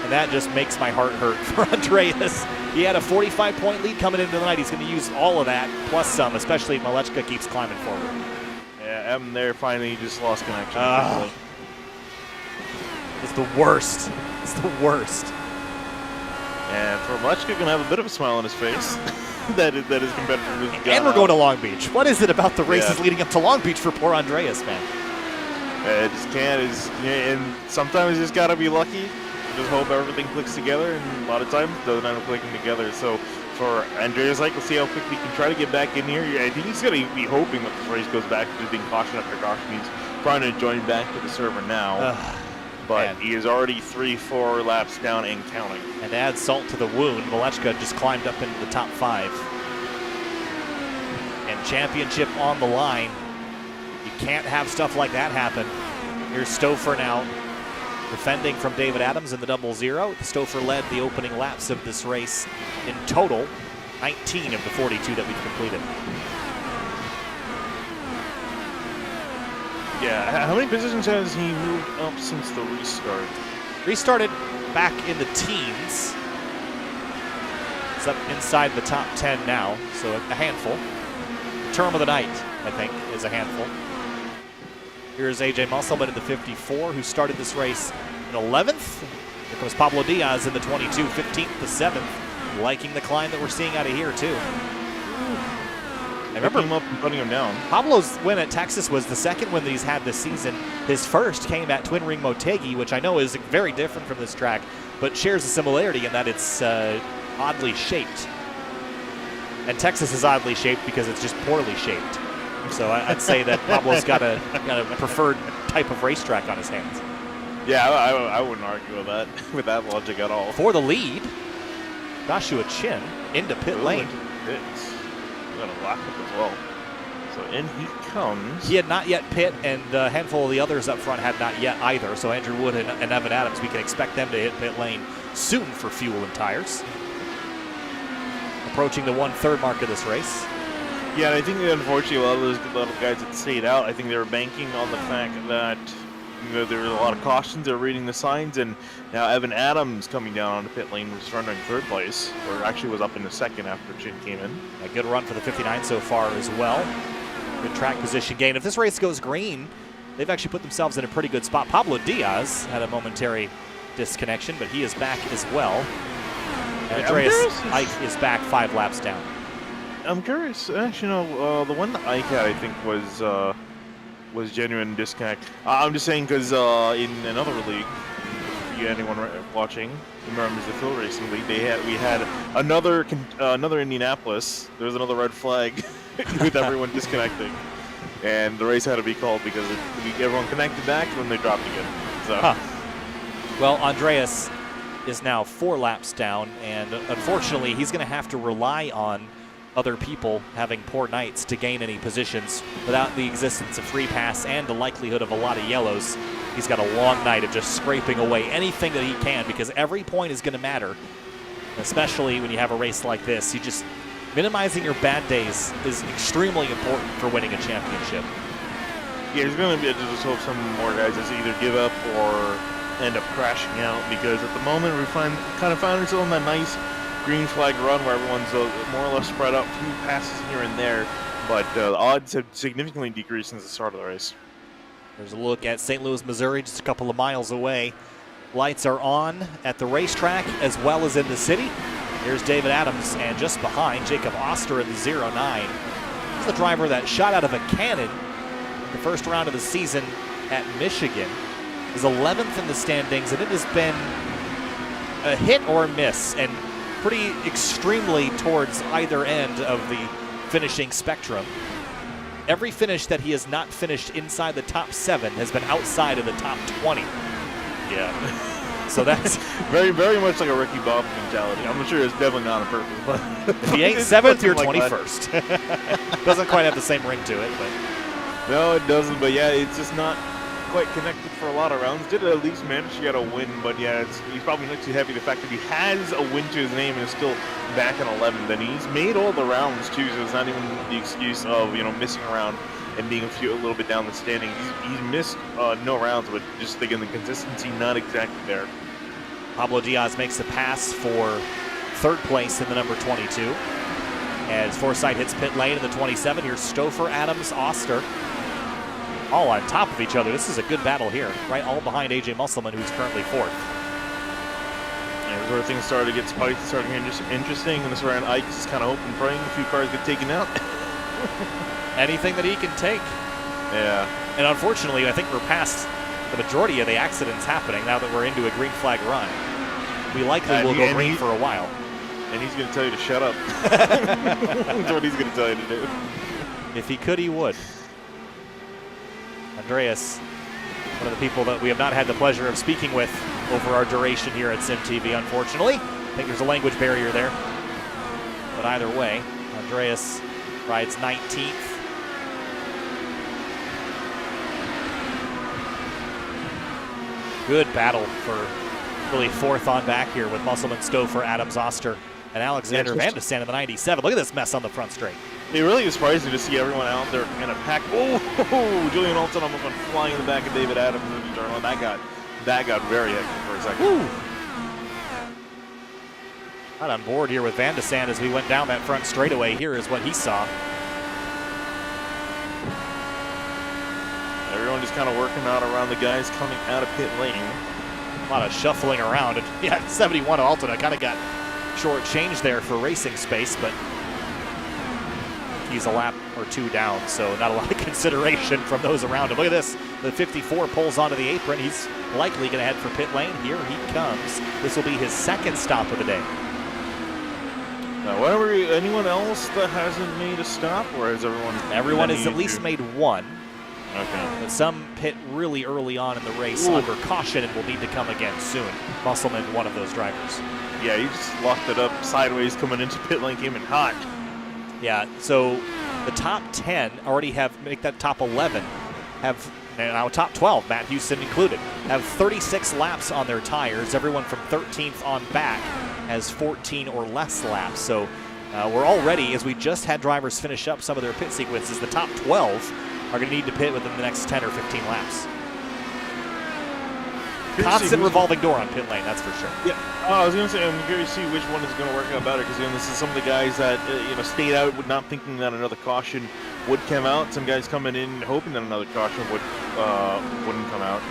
And that just makes my heart hurt for Andreas. He had a 45-point lead coming into the night. He's going to use all of that, plus some, especially if Malechka keeps climbing forward. Yeah, Evan there finally just lost connection. It's the worst. It's the worst. And for Malechka, going to have a bit of a smile on his face. that his competitor has got And we're out. going to Long Beach. What is it about the races Yeah. leading up to Long Beach for poor Andreas, man? Just can't. And sometimes you just got to be lucky. Just hope everything clicks together, and a lot of times it doesn't end up clicking together. So for Andreas, we'll see how quickly he can try to get back in here. I think he's going to be hoping that this race goes back to just being caution after caution. He's trying to join back to the server now. But man. he is already 3-4 laps down and counting. And to add salt to the wound, Malechka just climbed up into the top 5. And championship on the line. You can't have stuff like that happen. Here's Stouffer now, defending from David Adams in the 0-0. Stouffer led the opening laps of this race in total, 19 of the 42 that we've completed. Yeah, how many positions has he moved up since the restart? Restarted back in the teens. It's up inside the top 10 now, so a handful. Term of the night, I think, is a handful. Here's AJ Musselman in the 54, who started this race in 11th. Here comes Pablo Diaz in the 22, 15th to 7th. Liking the climb that we're seeing out of here, too. picking him up and putting him down. Pablo's win at Texas was the second win that he's had this season. His first came at Twin Ring Motegi, which I know is very different from this track, but shares a similarity in that it's oddly shaped. And Texas is oddly shaped because it's just poorly shaped. So I'd say that Pablo's got a preferred type of racetrack on his hands. Yeah, I wouldn't argue with that logic at all. For the lead, Joshua Chin into pit lane. Pits. Got a lock up as well. So in he comes. He had not yet pit, and a handful of the others up front had not yet either. So Andrew Wood and Evan Adams, we can expect them to hit pit lane soon for fuel and tires. Approaching the 1/3 mark of this race. Yeah, and I think that unfortunately a lot of those guys that stayed out, I think they were banking on the fact that there were a lot of cautions. They were reading the signs, and now Evan Adams coming down on the pit lane was running 3rd place, or actually was up in the 2nd after Chin came in. A good run for the 59 so far as well. Good track position gain. If this race goes green, they've actually put themselves in a pretty good spot. Pablo Diaz had a momentary disconnection, but he is back as well. And Andreas Ike is back 5 laps down. I'm curious. Actually, the one that Ike had, I think, was genuine disconnect. I'm just saying because in another league, anyone watching remembers the Phil Racing League, we had another Indianapolis. There was another red flag with everyone disconnecting, and the race had to be called because everyone connected back and then they dropped again. So. Well, Andreas is now 4 laps down, and unfortunately, he's going to have to rely on other people having poor nights to gain any positions without the existence of free pass and the likelihood of a lot of yellows. He's got a long night of just scraping away anything that he can because every point is going to matter, especially when you have a race like this. You just minimizing your bad days is extremely important for winning a championship. Yeah, there's going to be just hope some more guys just either give up or end up crashing out because at the moment we kind of found ourselves in that nice green flag run where everyone's more or less spread out, few passes here and there, but the odds have significantly decreased since the start of the race. There's a look at St. Louis, Missouri, just a couple of miles away. Lights are on at the racetrack as well as in the city. Here's David Adams, and just behind, Jacob Oster in the 09. He's the driver that shot out of a cannon the first round of the season at Michigan. Is 11th in the standings, and it has been a hit or miss, and pretty extremely towards either end of the finishing spectrum. Every finish that he has not finished inside the top 7 has been outside of the top 20. Yeah. So that's very, very much like a Ricky Bobby mentality. I'm sure it's definitely not on purpose, but if he ain't 7th, you're 21st. Doesn't quite have the same ring to it, but no, it doesn't. But yeah, it's just not quite connected for a lot of rounds. Did at least manage to get a win, but yeah, he's probably not too happy the fact that he has a win to his name and is still back in 11th. And he's made all the rounds too, so it's not even the excuse of missing a round and being a little bit down the standing. He's missed no rounds, but just thinking the consistency not exactly there. Pablo Diaz makes the pass for 3rd place in the number 22. As Forsythe hits pit lane in the 27, here's Stouffer, Adams, Oster, all on top of each other. This is a good battle here, right? All behind AJ Musselman, who's currently 4th. And this is where things started to get spiked, starting to get interesting. And this round, Ike's is kind of hoping, praying a few cars get taken out. Anything that he can take. Yeah. And unfortunately, I think we're past the majority of the accidents happening now that we're into a green flag run. We likely will go green for a while. And he's going to tell you to shut up. That's what he's going to tell you to do. If he could, he would. Andreas, one of the people that we have not had the pleasure of speaking with over our duration here at SimTV, unfortunately. I think there's a language barrier there. But either way, Andreas rides 19th. Good battle for really 4th on back here with Musselman, Stouffer, Adams, Oster, and Alexander Van de Sande in the 97. Look at this mess on the front straight. It really is surprising to see everyone out there in a pack. Oh, Julian Alton almost went flying in the back of David Adams in the turn. That got very hectic for a second. Woo. Not on board here with Van de Sande as we went down that front straightaway. Here is what he saw. Everyone just kind of working out around the guys coming out of pit lane. A lot of shuffling around. And yeah, 71 Alton. I kind of got short change there for racing space, but he's a lap or two down, so not a lot of consideration from those around him. Look at this. The 54 pulls onto the apron. He's likely going to head for pit lane. Here he comes. This will be his second stop of the day. Now, anyone else that hasn't made a stop, or has everyone? Everyone has at least made one. Okay. But some pit really early on in the race under caution and will need to come again soon. Musselman, one of those drivers. Yeah, he just locked it up sideways coming into pit lane, came in hot. Yeah, so the top 10 already make that top 11, have now top 12, Matt Houston included, have 36 laps on their tires. Everyone from 13th on back has 14 or less laps. So we're already, as we just had drivers finish up some of their pit sequences, the top 12 are going to need to pit within the next 10 or 15 laps. Constant revolving door on pit lane, that's for sure. Yeah, I was going to say, I'm curious to see which one is going to work out better, because this is some of the guys that stayed out, not thinking that another caution would come out. Some guys coming in hoping that another caution wouldn't come out.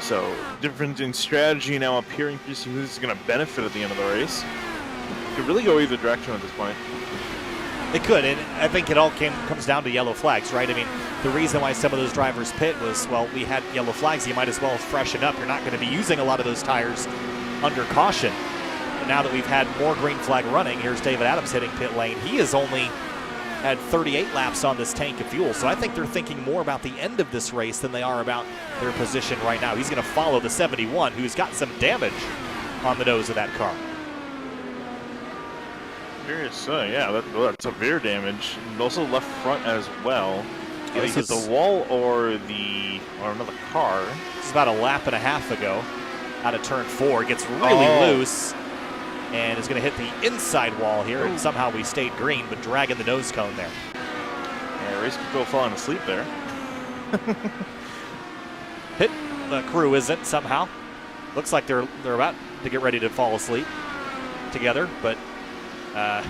So difference in strategy now appearing to see who's going to benefit at the end of the race. It could really go either direction at this point. It could, and I think it all comes down to yellow flags, right? I mean, the reason why some of those drivers pit was, well, we had yellow flags. You might as well freshen up. You're not going to be using a lot of those tires under caution. But now that we've had more green flag running, here's David Adams hitting pit lane. He has only had 38 laps on this tank of fuel, so I think they're thinking more about the end of this race than they are about their position right now. He's going to follow the 71, who's got some damage on the nose of that car. Yeah, that's severe damage. And also left front as well. Yeah, this is the wall or another car. This is about a lap and a half ago. Out of turn 4, gets really loose and is going to hit the inside wall here. And somehow we stayed green, but dragging the nose cone there. Yeah, race control falling asleep there. Pit crew isn't somehow. Looks like they're about to get ready to fall asleep together, but. I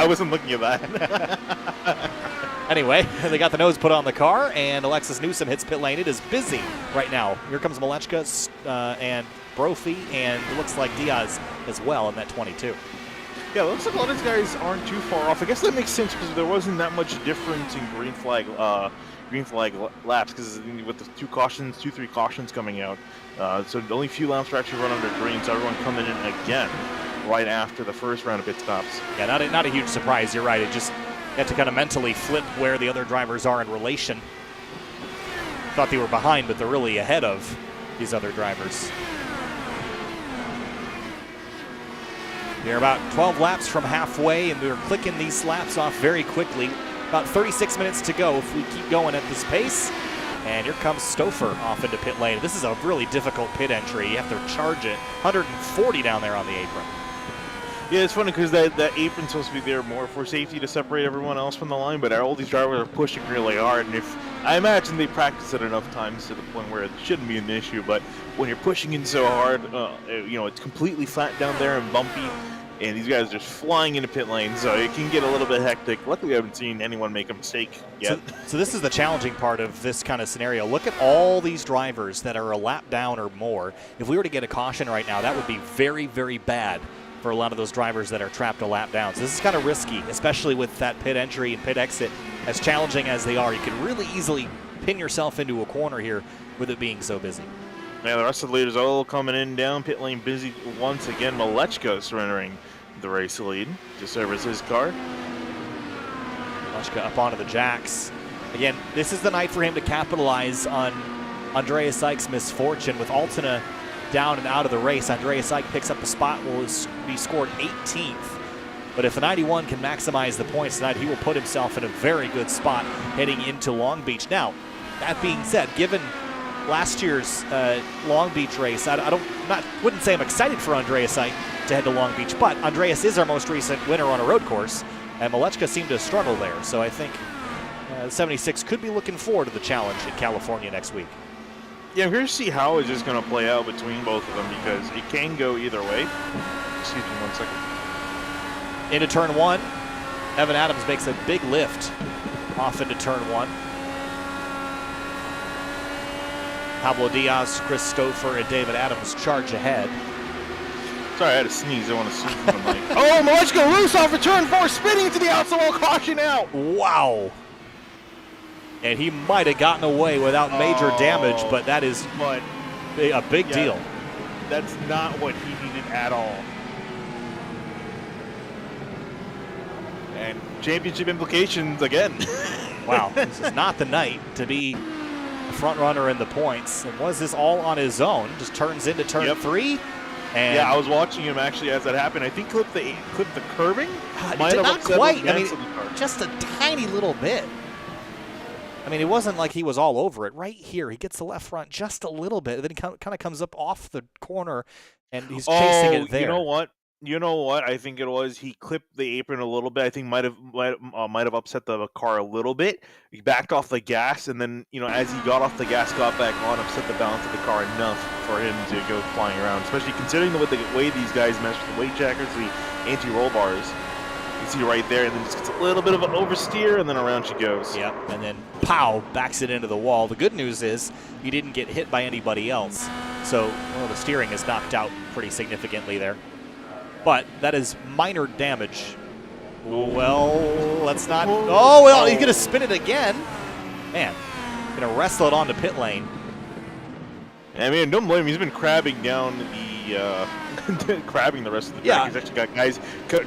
wasn't looking at that. Anyway, they got the nose put on the car, and Alexis Newsom hits pit lane. It is busy right now. Here comes Malechka and Brophy, and it looks like Diaz as well in that 22. Yeah, it looks like a lot of these guys aren't too far off. I guess that makes sense because there wasn't that much difference in green flag laps, because with the 3 cautions coming out, so the only few laps were actually run under green, so everyone coming in again right after the first round of pit stops. Yeah, not a huge surprise. You're right. It just had to kind of mentally flip where the other drivers are in relation. Thought they were behind, but they're really ahead of these other drivers. They're about 12 laps from halfway, and we're clicking these laps off very quickly. About 36 minutes to go if we keep going at this pace. And here comes Stouffer off into pit lane. This is a really difficult pit entry. You have to charge it. 140 down there on the apron. Yeah, it's funny because that apron's supposed to be there more for safety to separate everyone else from the line, but all these drivers are pushing really hard, and I imagine they practice it enough times to the point where it shouldn't be an issue, but when you're pushing in so hard, it's completely flat down there and bumpy, and these guys are just flying into pit lane, so it can get a little bit hectic. Luckily, I haven't seen anyone make a mistake yet. So this is the challenging part of this kind of scenario. Look at all these drivers that are a lap down or more. If we were to get a caution right now, that would be very, very bad for a lot of those drivers that are trapped a lap down. So this is kind of risky, especially with that pit entry and pit exit. As challenging as they are, you can really easily pin yourself into a corner here with it being so busy. Yeah, the rest of the leaders all coming in down pit lane busy once again. Malechka surrendering the race lead to service his car. Malechka up onto the jacks. Again, this is the night for him to capitalize on Andreas Eik's misfortune. With Altena down and out of the race, Andreas Eik picks up a spot, will be scored 18th. But if the 91 can maximize the points tonight, he will put himself in a very good spot heading into Long Beach. Now, that being said, given last year's Long Beach race, wouldn't say I'm excited for Andreas Eik to head to Long Beach, but Andreas is our most recent winner on a road course, and Malechka seemed to struggle there. So I think 76 could be looking forward to the challenge in California next week. Yeah, I'm curious to see how it's just going to play out between both of them, because it can go either way. Excuse me 1 second. Into turn 1, Evan Adams makes a big lift off into turn 1. Pablo Diaz, Chris Stouffer, and David Adams charge ahead. Sorry, I had to sneeze. I want to sneeze from the mic. Oh, Malechka loose off of turn 4, spinning into the outside wall, caution out. Wow. And he might have gotten away without major damage, but that is a big deal. That's not what he needed at all. And championship implications again. Wow, this is not the night to be a front runner in the points. And was this all on his own? Just turns into turn 3. And yeah, I was watching him actually as that happened. I think clipped the curbing. Not quite. I mean, just a tiny little bit. I mean, it wasn't like he was all over it. Right here, he gets the left front just a little bit. Then he kind of comes up off the corner, and he's chasing it there. You know what? I think it was he clipped the apron a little bit. I think might have upset the car a little bit. He backed off the gas, and then as he got off the gas, got back on, upset the balance of the car enough for him to go flying around. Especially considering the way these guys mesh with the weight jackers, the anti-roll bars. You see right there, and then just gets a little bit of an oversteer, and then around she goes. Yep, and then pow, backs it into the wall. The good news is he didn't get hit by anybody else, so the steering is knocked out pretty significantly there. But that is minor damage. Well, let's not. Oh, well, he's going to spin it again. Man, going to wrestle it onto pit lane. I mean, don't blame him. He's been crabbing down crabbing the rest of the track. He's actually got guys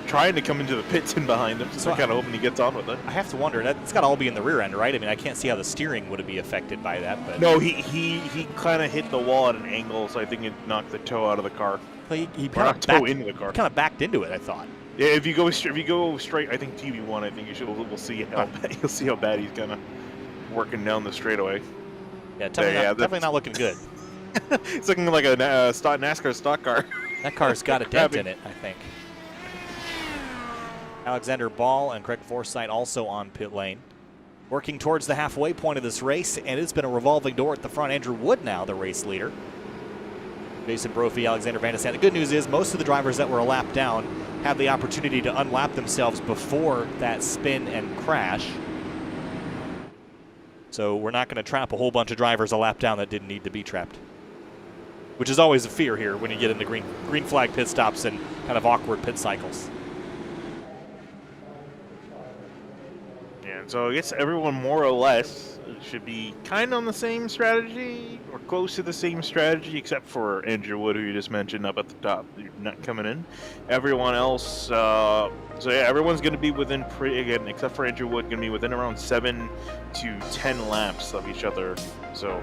trying to come into the pits and behind him, so they're kind of hoping he gets on with it. I have to wonder, that's got to all be in the rear end, right? I mean, I can't see how the steering would be affected by that. But no, he kind of hit the wall at an angle, so I think it knocked the toe out of the car. He kind of into the car. Kind of backed into it, I thought. Yeah, if you go straight, I think TV1. I think we'll see how you'll see how bad he's kind of working down the straightaway. Yeah, definitely not looking good. It's looking like a NASCAR stock car. That car's got a dent in it, I think. Alexander Ball and Craig Forsythe also on pit lane. Working towards the halfway point of this race, and it's been a revolving door at the front. Andrew Wood now the race leader. Jason Brophy, Alexander Van de Sande. The good news is most of the drivers that were a lap down had the opportunity to unlap themselves before that spin and crash. So we're not going to trap a whole bunch of drivers a lap down that didn't need to be trapped, which is always a fear here when you get into green flag pit stops and kind of awkward pit cycles. Yeah, so I guess everyone more or less should be kind of on the same strategy or close to the same strategy, except for Andrew Wood, who you just mentioned up at the top, not coming in. Everyone else, so yeah, everyone's going to be within, again, except for Andrew Wood, going to be within around 7 to 10 laps of each other. So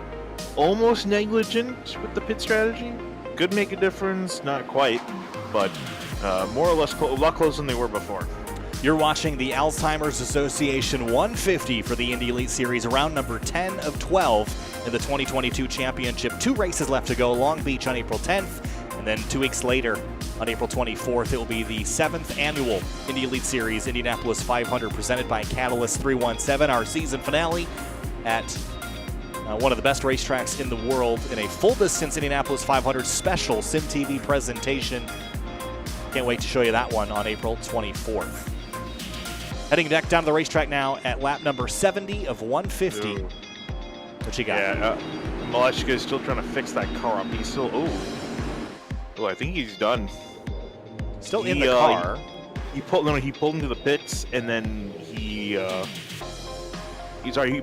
almost negligent with the pit strategy. Could make a difference, not quite, but more or less a lot closer than they were before. You're watching the Alzheimer's Association 150 for the Indy Elite Series, round number 10 of 12 in the 2022 championship. 2 races left to go, Long Beach on April 10th, and then 2 weeks later on April 24th, it will be the 7th annual Indy Elite Series Indianapolis 500 presented by Catalyst 317, our season finale at one of the best racetracks in the world in a full distance Indianapolis 500 special SimTV presentation. Can't wait to show you that one on April 24th. Heading back down to the racetrack now at lap number 70 of 150. Ooh. What you got? Yeah, Malechka is still trying to fix that car up. He's still, I think he's done. Still in the car. He pulled into the pits, and then he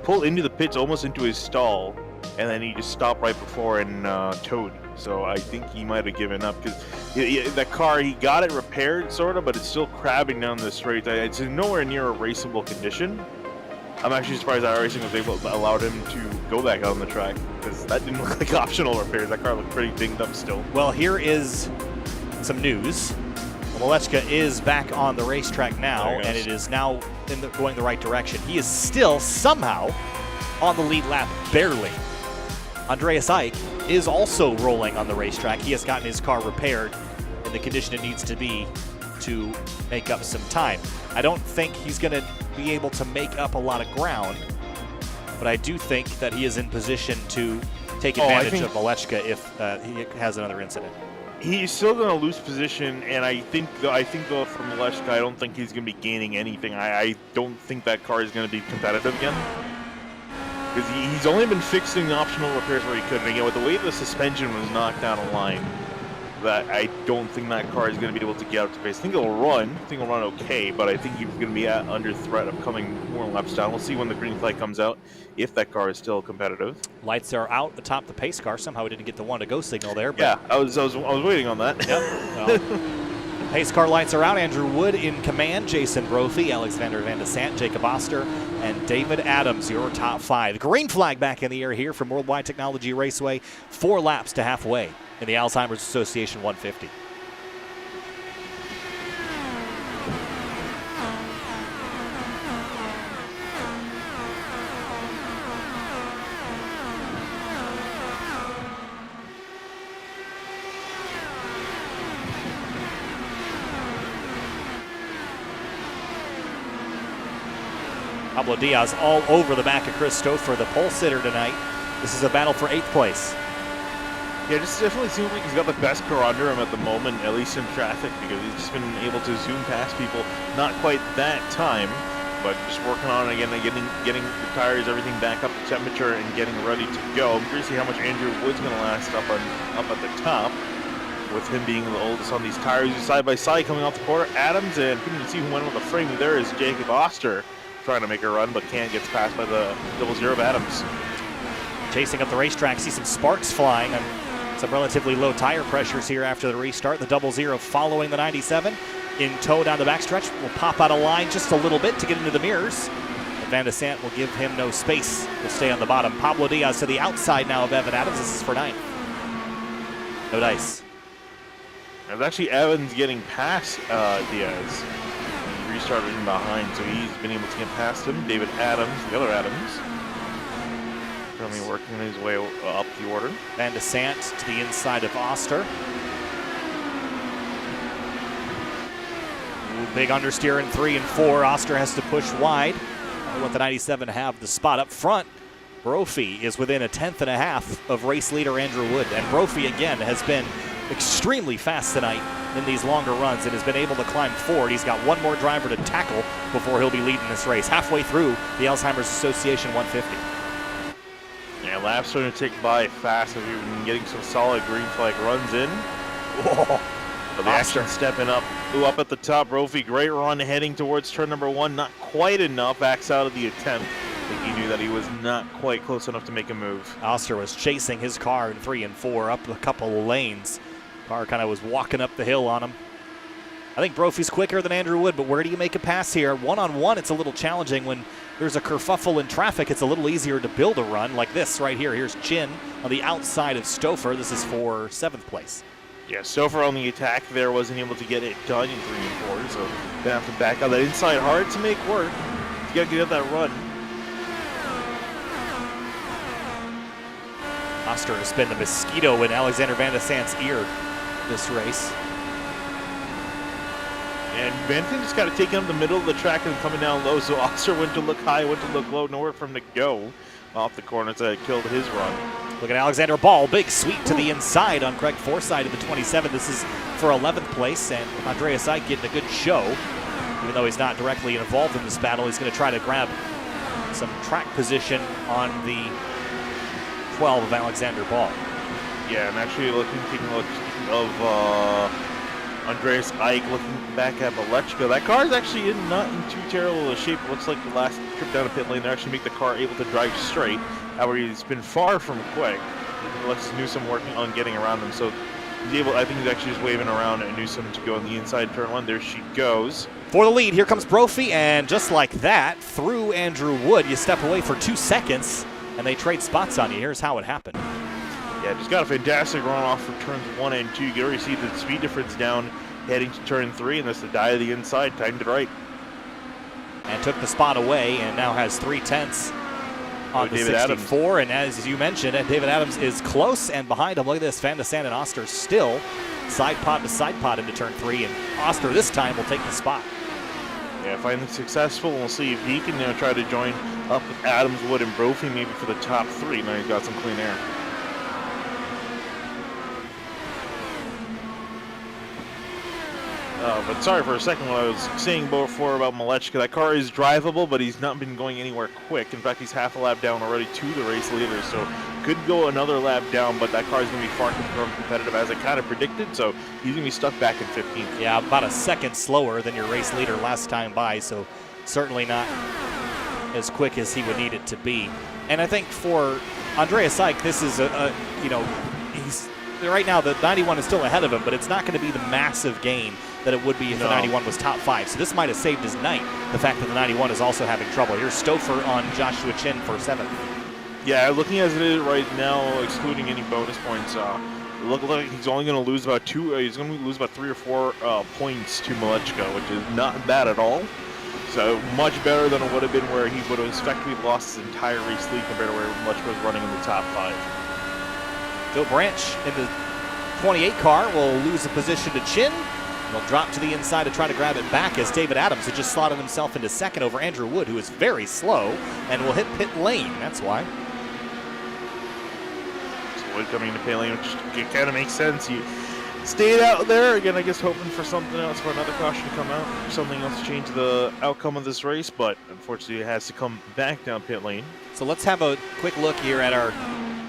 pulled into the pits almost into his stall, and then he just stopped right before and towed. So I think he might have given up because the car, he got it repaired sort of, but it's still crabbing down the straight. It's nowhere near a raceable condition. I'm actually surprised that iRacing was able to allow him to go back out on the track because that didn't look like optional repairs. That car looked pretty dinged up still. Well, here is some news. Malechka is back on the racetrack now, and it is now going the right direction. He is still somehow on the lead lap, barely. Andreas Eich is also rolling on the racetrack. He has gotten his car repaired in the condition it needs to be to make up some time. I don't think he's going to be able to make up a lot of ground, but I do think that he is in position to take advantage of Malechka if he has another incident. He's still going to lose position, and I think though for Malechka, I don't think he's going to be gaining anything. I don't think that car is going to be competitive again. Because he's only been fixing optional repairs where he could. And again, with the way the suspension was knocked down a line, that I don't think that car is going to be able to get up to pace. I think it'll run. Okay, but I think he's going to be under threat of coming more laps down. We'll see when the green flag comes out if that car is still competitive. Lights are out atop the pace car. Somehow we didn't get the one to go signal there. But yeah, I was waiting on that. Yep. Well, pace car lights are out. Andrew Wood in command. Jason Brophy, Alexander Van de Sant, Jacob Oster, and David Adams, your top 5. Green flag back in the air here from Worldwide Technology Raceway. 4 laps to halfway in the Alzheimer's Association 150. Pablo Diaz all over the back of Christopher, the pole sitter tonight. This is a battle for 8th place. Yeah, just definitely seems like he's got the best car under him at the moment, at least in traffic, because he's just been able to zoom past people. Not quite that time, but just working on it again and getting the tires, everything back up to temperature and getting ready to go. I'm curious to see how much Andrew Wood's going to last up at the top, with him being the oldest on these tires. Side by side coming off the corner, Adams, and couldn't see who went on the frame. There is Jacob Oster trying to make a run, but gets passed by the 00 of Adams. Chasing up the racetrack, see some sparks flying and some relatively low tire pressures here after the restart. The 00 following the 97 in tow down the backstretch will pop out of line just a little bit to get into the mirrors. But Van de Sant will give him no space. Will stay on the bottom. Pablo Diaz to the outside now of Evan Adams. This is for 9th. No dice. There's actually Evans getting past Diaz. He restarted him behind, so he's been able to get past him. David Adams, the other Adams, currently working his way up the order. Van de Sant to the inside of Oster. Ooh, big understeer in 3 and 4. Oster has to push wide. I'll let the 97 have the spot up front. Brophy is within a 10.5 of race leader Andrew Wood. And Brophy, again, has been extremely fast tonight in these longer runs and has been able to climb forward. He's got one more driver to tackle before he'll be leading this race. Halfway through the Alzheimer's Association 150. Yeah, laps starting to tick by fast as we've been getting some solid green flag runs in. Whoa. But the action stepping up. Ooh, up at the top, Brophy, great run heading towards turn number 1. Not quite enough, backs out of the attempt. I think he knew that he was not quite close enough to make a move. Oster was chasing his car in 3 and 4 up a couple of lanes. Car kind of was walking up the hill on him. I think Brophy's quicker than Andrew Wood, but where do you make a pass here? One-on-one, it's a little challenging. When there's a kerfuffle in traffic, it's a little easier to build a run like this right here. Here's Chin on the outside of Stouffer. This is for 7th place. Yeah, Stouffer on the attack there wasn't able to get it done in 3 and 4, so they have to back out that inside. Hard to make work. You got to get that run. Oster has been the mosquito in Alexander Van de Sant's ear this race. And Benton just got to take him up the middle of the track and coming down low, so Oster went to look high, went to look low, nowhere for him to go off the corner, so it killed his run. Look at Alexander Ball, big sweep to the inside on Craig Forsythe of the 27. This is for 11th place, and Andreas Ike getting a good show. Even though he's not directly involved in this battle, he's going to try to grab some track position on the 12 of Alexander Ball. Yeah, and actually taking a look of Andreas Ike, looking back at Malechka. That car is actually not in too terrible a shape. It looks like the last trip down the pit lane, they actually make the car able to drive straight. However, he's been far from quick. Alexis Newsom working on getting around him, so he's able. I think he's actually just waving around at Newsom to go on the inside turn 1. There she goes. For the lead, here comes Brophy, and just like that, through Andrew Wood, you step away for 2 seconds, and they trade spots on you. Here's how it happened. Yeah, just got a fantastic run off for turns 1 and 2. You can already see the speed difference down heading to turn 3, and that's the die of the inside, timed it right. And took the spot away, and now has 3/10 on the David 64. And as you mentioned, David Adams is close, and behind him, look at this, Van de Sant and Oster still side pod to side pod into turn 3, and Oster this time will take the spot. Yeah, finally successful, and we'll see if he can try to join up with Adams, Wood, and Brophy maybe for the top 3. Now he's got some clean air. But sorry for a second, what I was saying before about Malechka. That car is drivable, but he's not been going anywhere quick. In fact, he's half a lap down already to the race leader, so could go another lap down, but that car is going to be far from competitive as I kind of predicted, so he's going to be stuck back in 15th. Yeah, about a second slower than your race leader last time by, so certainly not as quick as he would need it to be. And I think for Andreas Seich, this is he's right now the 91 is still ahead of him, but it's not going to be the massive gain that it would be if the 91 was top 5. So this might have saved his night, the fact that the 91 is also having trouble. Here's Stouffer on Joshua Chin for 7th. Yeah, looking as it is right now, excluding any bonus points, it looks like he's only going to lose about he's going to lose about 3 or 4 points to Malechka, which is not bad at all. So much better than it would have been where he would have effectively lost his entire race lead compared to where Malechka was running in the top 5. Joe Branch in the 28 car will lose a position to Chin. He'll drop to the inside to try to grab it back as David Adams had just slotted himself into 2nd over Andrew Wood, who is very slow and will hit pit lane. That's why. So Wood coming into pit lane, which kind of makes sense. He stayed out there again, I guess, hoping for something else, for another caution to come out, something else to change the outcome of this race, but unfortunately it has to come back down pit lane. So let's have a quick look here at our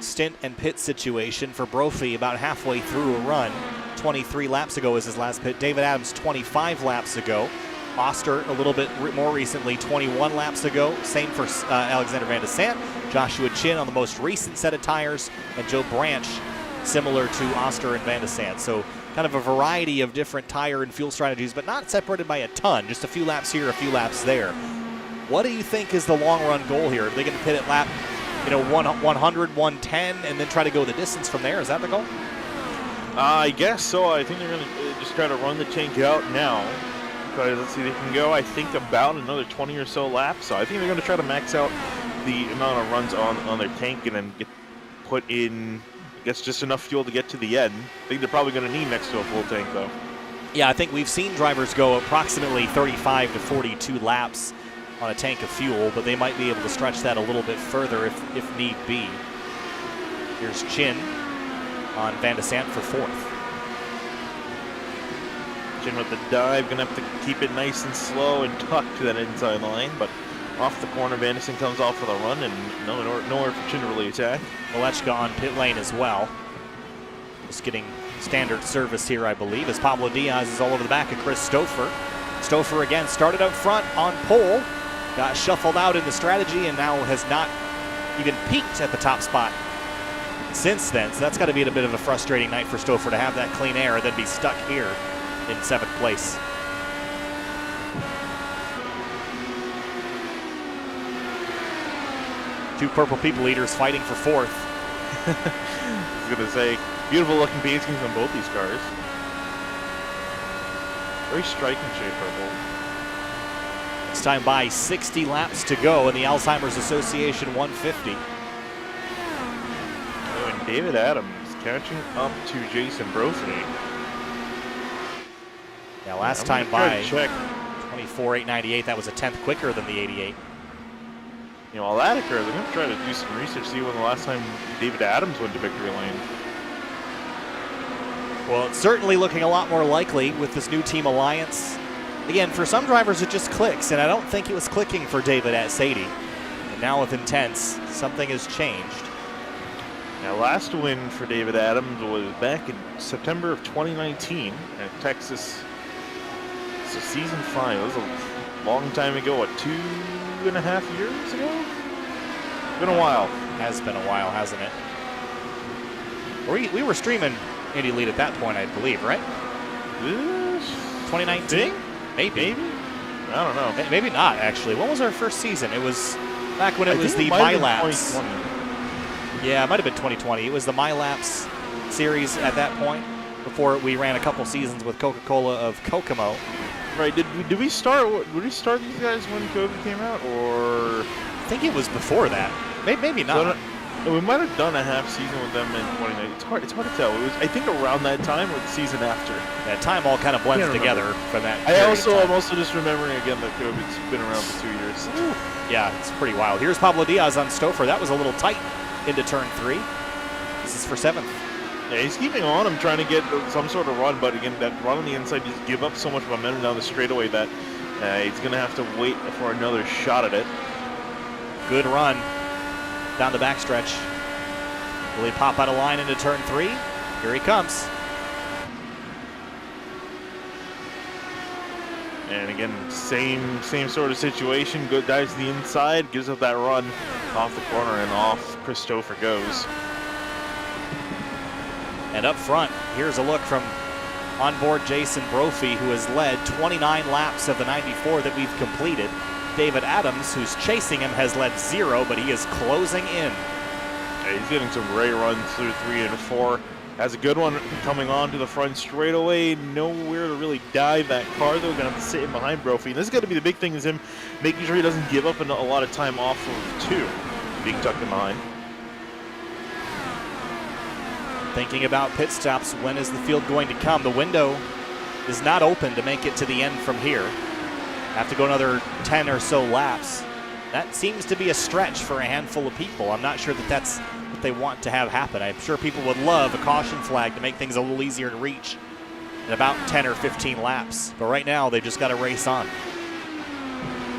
stint and pit situation for Brophy. About halfway through a run, 23 laps ago was his last pit. David Adams 25 laps ago. Oster a little bit more recently, 21 laps ago. Same for Alexander Van de Sant. Joshua Chin on the most recent set of tires, and Joe Branch similar to Oster and Van de Sant. So kind of a variety of different tire and fuel strategies, but not separated by a ton. Just a few laps here, a few laps there. What do you think is the long run goal here? Are they going to pit at lap 100, 110, and then try to go the distance from there? Is that the goal? I guess so. I think they're going to just try to run the tank out now. Because let's see, they can go, I think, about another 20 or so laps. So I think they're going to try to max out the amount of runs on their tank and then put in, I guess, just enough fuel to get to the end. I think they're probably going to need next to a full tank, though. Yeah, I think we've seen drivers go approximately 35 to 42 laps on a tank of fuel, but they might be able to stretch that a little bit further if need be. Here's Chin on Van de Sant for 4th. Chin with the dive, gonna have to keep it nice and slow and tuck to that inside line, but off the corner, Van de Sant comes off for the run, and nowhere for Chin to really attack. Malechka on pit lane as well. Just getting standard service here, I believe, as Pablo Diaz is all over the back of Chris Stouffer. Stouffer again started up front on pole, got shuffled out in the strategy, and now has not even peaked at the top spot since then. So that's got to be a bit of a frustrating night for Stouffer to have that clean air and then be stuck here in 7th place. Two purple people eaters fighting for 4th. I was going to say, beautiful looking paint schemes on both these cars. Very striking shade purple. It's time by 60 laps to go in the Alzheimer's Association 150. Oh, and David Adams catching up to Jason Brophy. Now last time by 24.898, that was a 10th quicker than the 88. You know, while that occurs, I'm going to try to do some research, see when the last time David Adams went to victory lane. Well, it's certainly looking a lot more likely with this new team alliance. Again, for some drivers it just clicks, and I don't think it was clicking for David at Sadie. And now with Intense, something has changed. Now, last win for David Adams was back in September of 2019 at Texas. So season 5, it was a long time ago, what, 2.5 years ago? It's been a while. Has been a while, hasn't it? We were streaming Indy Lead at that point, I believe, right? 2019? Maybe. I don't know. Maybe not, actually. When was our first season? It was back when it was the MyLaps. Yeah, it might have been 2020. It was the MyLaps series at that point, before we ran a couple seasons with Coca-Cola of Kokomo. Right. Did we start these guys when COVID came out, or? I think it was before that. Maybe not. So, we might have done a half season with them in 2019. It's hard to tell. It was, I think, around that time or the season after. That time all kind of blends together from that. I'm also just remembering again that COVID's been around for 2 years. Yeah, it's pretty wild. Here's Pablo Diaz on Stouffer. That was a little tight into turn 3. This is for 7th. Yeah, he's keeping on. I'm trying to get some sort of run, but again, that run on the inside just give up so much momentum down the straightaway that he's going to have to wait for another shot at it. Good run down the backstretch. Will he pop out of line into turn 3? Here he comes. And again, same sort of situation. Good dives to the inside, gives up that run off the corner, and off Christopher goes. And up front, here's a look from onboard Jason Brophy, who has led 29 laps of the 94 that we've completed. David Adams, who's chasing him, has led 0, but he is closing in. Yeah, he's getting some great runs through 3 and 4. Has a good one coming on to the front straightaway. Nowhere to really dive that car, though. Gonna have to sit in behind Brophy. And this is gonna be the big thing, is him making sure he doesn't give up a lot of time off of 2, being tucked in behind. Thinking about pit stops, when is the field going to come? The window is not open to make it to the end from here. Have to go another 10 or so laps. That seems to be a stretch for a handful of people. I'm not sure that that's what they want to have happen. I'm sure people would love a caution flag to make things a little easier to reach in about 10 or 15 laps. But right now, they just got to race on.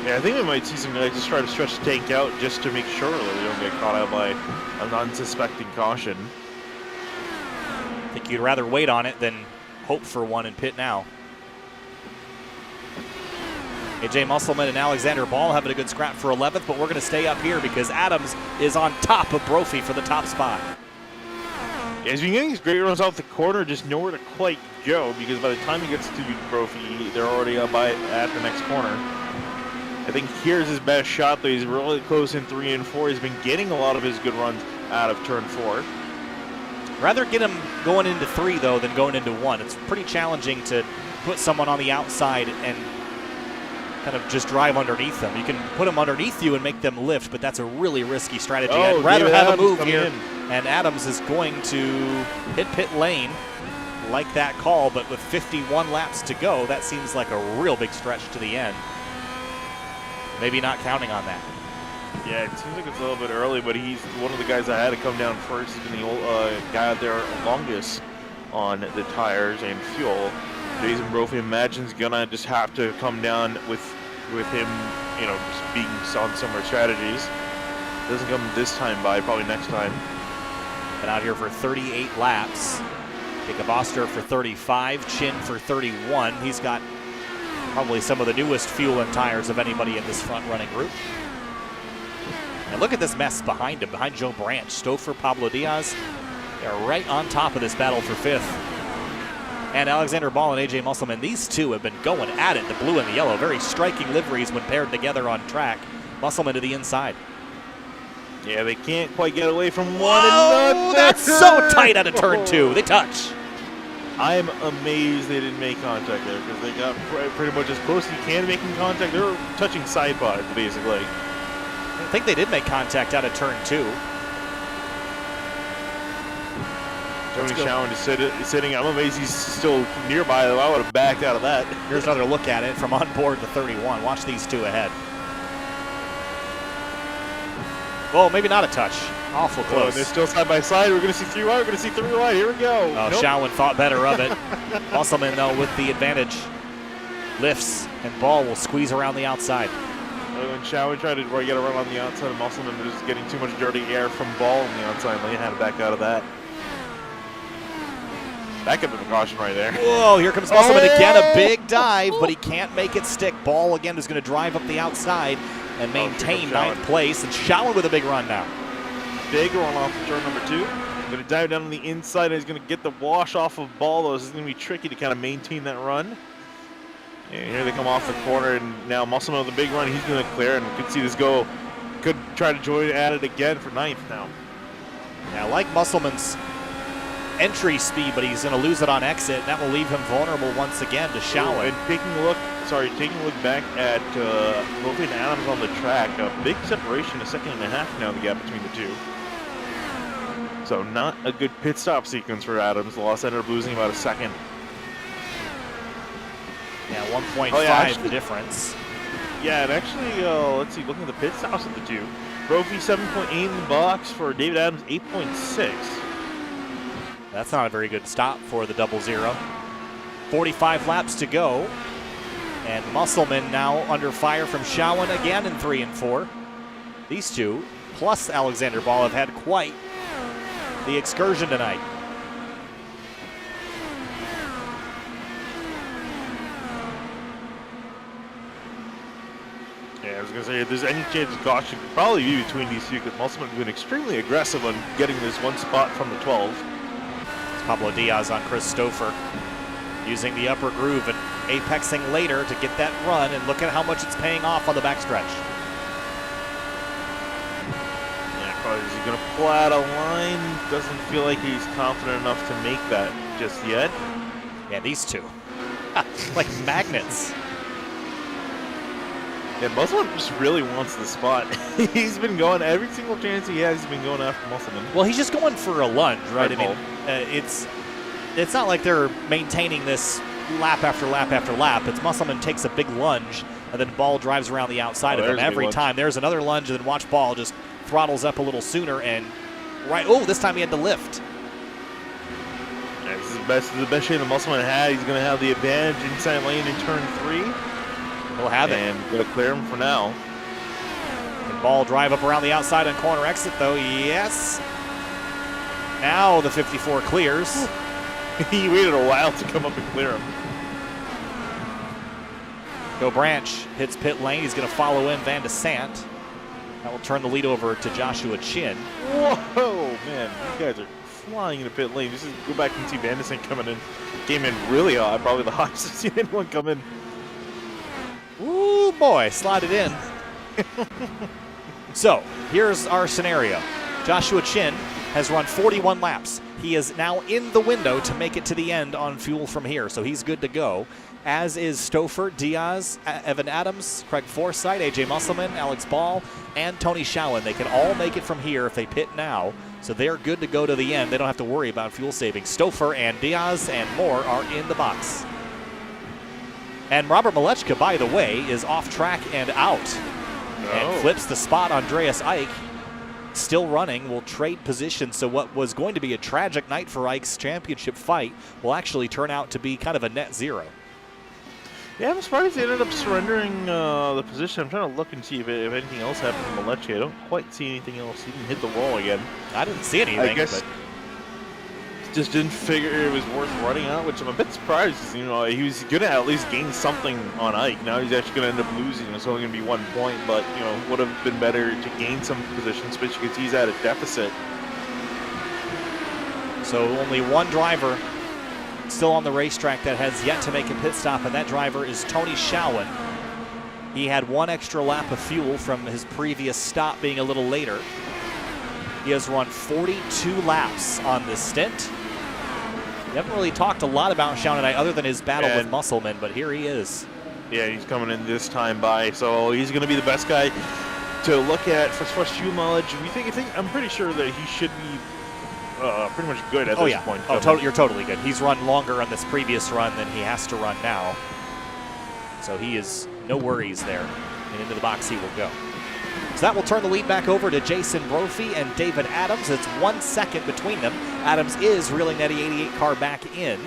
Yeah, I think we might see some guys just try to stretch the tank out just to make sure that they don't get caught out by an unsuspecting caution. I think you'd rather wait on it than hope for one in pit now. AJ Musselman and Alexander Ball having a good scrap for 11th, but we're going to stay up here because Adams is on top of Brophy for the top spot. Yeah, he's been getting these great runs off the corner, just nowhere to quite go, because by the time he gets to Brophy, they're already at the next corner. I think here's his best shot, though. He's really close in 3 and 4. He's been getting a lot of his good runs out of turn 4. Rather get him going into 3, though, than going into 1. It's pretty challenging to put someone on the outside and kind of just drive underneath them. You can put them underneath you and make them lift, but that's a really risky strategy. I'd rather have a move here, and Adams is going to hit pit lane, like that call, but with 51 laps to go, that seems like a real big stretch to the end. Maybe not counting on that. Yeah, it seems like it's a little bit early, but he's one of the guys that had to come down first. He's been the old guy out there longest on the tires and fuel. Jason Brophy imagines gonna just have to come down with him, you know, just being on similar strategies. Doesn't come this time by, probably next time. Been out here for 38 laps. Jacob Oster for 35, Chin for 31. He's got probably some of the newest fuel and tires of anybody in this front running group. And look at this mess behind him, behind Joe Branch. Stouffer, Pablo Diaz, they're right on top of this battle for 5th. And Alexander Ball and AJ Musselman, these two have been going at it, the blue and the yellow. Very striking liveries when paired together on track. Musselman to the inside. Yeah, they can't quite get away from one Whoa, another. that's so tight out of turn 2. They touch. I'm amazed they didn't make contact there, because they got pretty much as close as you can making contact. They were touching side pods, basically. I think they did make contact out of turn 2. Tony Schowen is sitting. I'm amazed he's still nearby. I would have backed out of that. Here's another look at it from on board the 31. Watch these two ahead. Oh, maybe not a touch. Awful close. And they're still side by side. We're going to see 3 wide. We're going to see 3 wide. Here we go. Oh, nope. Schowen thought better of it. Musselman, though, with the advantage. Lifts, and Ball will squeeze around the outside. When Schowen tried to get a run on the outside, Musselman was just getting too much dirty air from Ball on the outside. And they had to back out of that. That could have been a caution right there. Whoa, here comes Musselman again, a big dive, but he can't make it stick. Ball again is going to drive up the outside and maintain 9th place. And Schowen with a big run now. Big run off of turn number 2. Going to dive down on the inside, and he's going to get the wash off of Ball, though. This is going to be tricky to kind of maintain that run. And here they come off the corner, and now Musselman with a big run. He's going to clear, and we could see this go. Could try to join at it again for 9th now. Yeah, I like Musselman's entry speed, but he's going to lose it on exit. That will leave him vulnerable once again to Schowen. And taking a look back at Brophy and Adams on the track, a big separation, 1.5 seconds now, the gap between the two. So not a good pit stop sequence for Adams. The loss ended up losing about 1 second. Yeah, 1.5 the difference. Yeah, and actually, let's see, looking at the pit stops of the two. Brophy 7.8 in the box, for David Adams 8.6. That's not a very good stop for the 00. 45 laps to go. And Musselman now under fire from Schowen again in 3 and 4. These two, plus Alexander Ball, have had quite the excursion tonight. Yeah, I was going to say, if there's any chance of caution, it could probably be between these two, because Musselman has been extremely aggressive on getting this one spot from the 12. It's Pablo Diaz on Chris Stouffer, using the upper groove and apexing later to get that run, and look at how much it's paying off on the backstretch. Yeah, is he going to pull out a line? Doesn't feel like he's confident enough to make that just yet. Yeah, these two. Like magnets. Yeah, Musselman just really wants the spot. He's been going every single chance he has. He's been going after Musselman. Well, he's just going for a lunge, right? Right, I mean, it's not like they're maintaining this lap after lap after lap. It's Musselman takes a big lunge, and then Ball drives around the outside of him every time. There's another lunge, and then watch Ball just throttles up a little sooner, and this time he had to lift. Yeah, this is the best shape that Musselman had. He's going to have the advantage inside lane in turn 3. He'll have it. And going to clear him for now. And Ball drive up around the outside on corner exit, though. Yes. Now the 54 clears. He waited a while to come up and clear him. Go Branch hits pit lane. He's going to follow in Van de Sant. That will turn the lead over to Joshua Chin. Whoa, man. These guys are flying into pit lane. Just go back and see Van de Sant coming in. Came in really hot. Probably the hottest I've seen anyone come in. Ooh, boy, slide it in. So, here's our scenario. Joshua Chin has run 41 laps. He is now in the window to make it to the end on fuel from here, so he's good to go. As is Stouffer, Diaz, Evan Adams, Craig Forsythe, AJ Musselman, Alex Ball, and Tony Schowen. They can all make it from here if they pit now, so they're good to go to the end. They don't have to worry about fuel saving. Stouffer and Diaz and more are in the box. And Robert Malechka, by the way, is off track and out. And flips the spot. Andreas Ike, still running, will trade position. So what was going to be a tragic night for Ike's championship fight will actually turn out to be kind of a net zero. Yeah, I'm surprised they ended up surrendering the position. I'm trying to look and see if anything else happened to Malechka. I don't quite see anything else. He didn't hit the wall again. I didn't see anything. I guess just didn't figure it was worth running out, which I'm a bit surprised. You know, he was going to at least gain something on Ike. Now he's actually going to end up losing. It's only going to be 1 point, but, you know, would have been better to gain some position, especially because he's at a deficit. So only one driver still on the racetrack that has yet to make a pit stop, and that driver is Tony Schowen. He had 1 extra lap of fuel from his previous stop being a little later. He has run 42 laps on this stint. We haven't really talked a lot about Schowen tonight other than his battle with Musselman, but here he is. Yeah, he's coming in this time by, so he's going to be the best guy to look at as far as fuel mileage. I'm pretty sure that he should be pretty much good at this point. You're totally good. He's run longer on this previous run than he has to run now. So he is no worries there. And into the box he will go. So that will turn the lead back over to Jason Brophy and David Adams. It's 1 second between them. Adams is reeling that 88 car back in.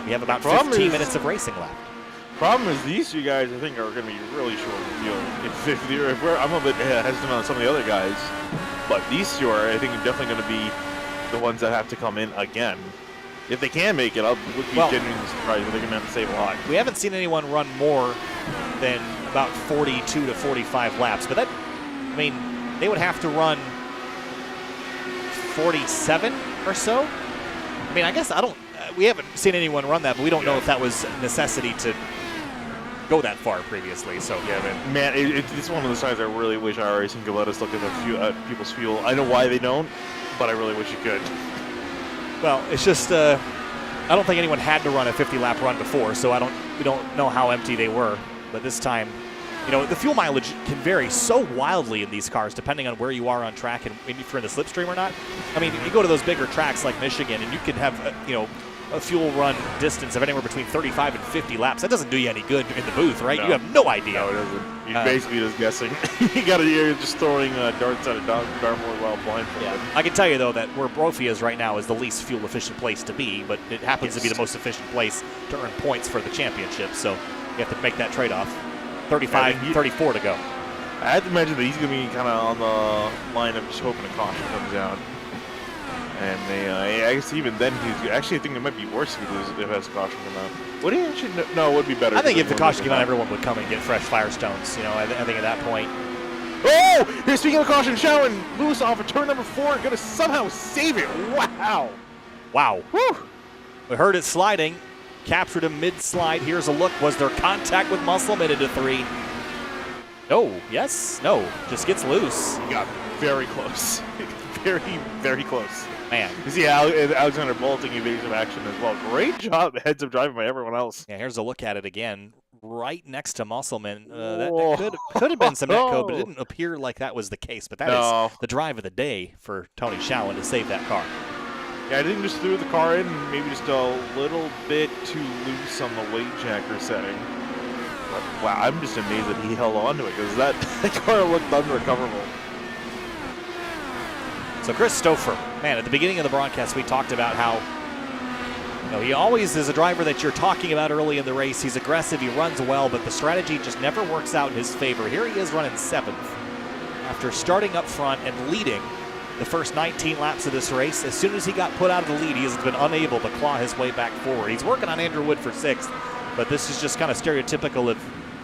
We have about 15 minutes of racing left. Problem is these two guys, I think, are going to be really short. You know, I'm a bit hesitant on some of the other guys, but these two are, I think, definitely going to be the ones that have to come in again. If they can make it, I would be genuinely surprised if they're going to have to save a lot. We haven't seen anyone run more than about 42 to 45 laps, but that, I mean, they would have to run 47 or so. I mean, I guess we haven't seen anyone run that, but we don't know if that was a necessity to go that far previously. So yeah, man, it's one of those times I really wish iRacing could let us look at people's fuel. I know why they don't, but I really wish you could. Well, it's just I don't think anyone had to run a 50-lap run before, so we don't know how empty they were. But this time, you know, the fuel mileage can vary so wildly in these cars depending on where you are on track and if you're in the slipstream or not. I mean, you go to those bigger tracks like Michigan, and you can have a fuel run distance of anywhere between 35 and 50 laps. That doesn't do you any good in the booth, right? No. You have no idea. No, it doesn't. You're basically just guessing. You're just throwing darts at a dartboard while blindfolded. Yeah. I can tell you, though, that where Brophy is right now is the least fuel-efficient place to be, but it happens to be the most efficient place to earn points for the championship, so you have to make that trade-off. 34 to go. I had to imagine that he's going to be kind of on the line of just hoping a caution comes out. And I guess even then, I think it might be worse if he has caution come out. Would he actually? No, it would be better. I think if the caution came out, everyone would come and get fresh Firestones. You know, I think at that point. Oh! Here's speaking of caution, Shaw and Lewis off of turn number 4, going to somehow save it. Wow! Wow. Whew. We heard it sliding. Captured him mid-slide. Here's a look. Was there contact with Musselman into 3? No. Yes. No. Just gets loose. He got very close. Very, very close. Man. You see Alexander bolting evasive action as well. Great job heads-up driving by everyone else. Yeah, here's a look at it again. Right next to Musselman. That could have been some netcode, but it didn't appear like that was the case. But that is the drive of the day for Tony Schowen to save that car. Yeah, I think just threw the car in, maybe just a little bit too loose on the weight jacker setting. But, wow, I'm just amazed that he held on to it, because that car looked unrecoverable. So Chris Stouffer, man, at the beginning of the broadcast, we talked about how he always is a driver that you're talking about early in the race. He's aggressive, he runs well, but the strategy just never works out in his favor. Here he is running 7th after starting up front and leading the first 19 laps of this race. As soon as he got put out of the lead, he has been unable to claw his way back forward. He's working on Andrew Wood for 6th, but this is just kind of stereotypical of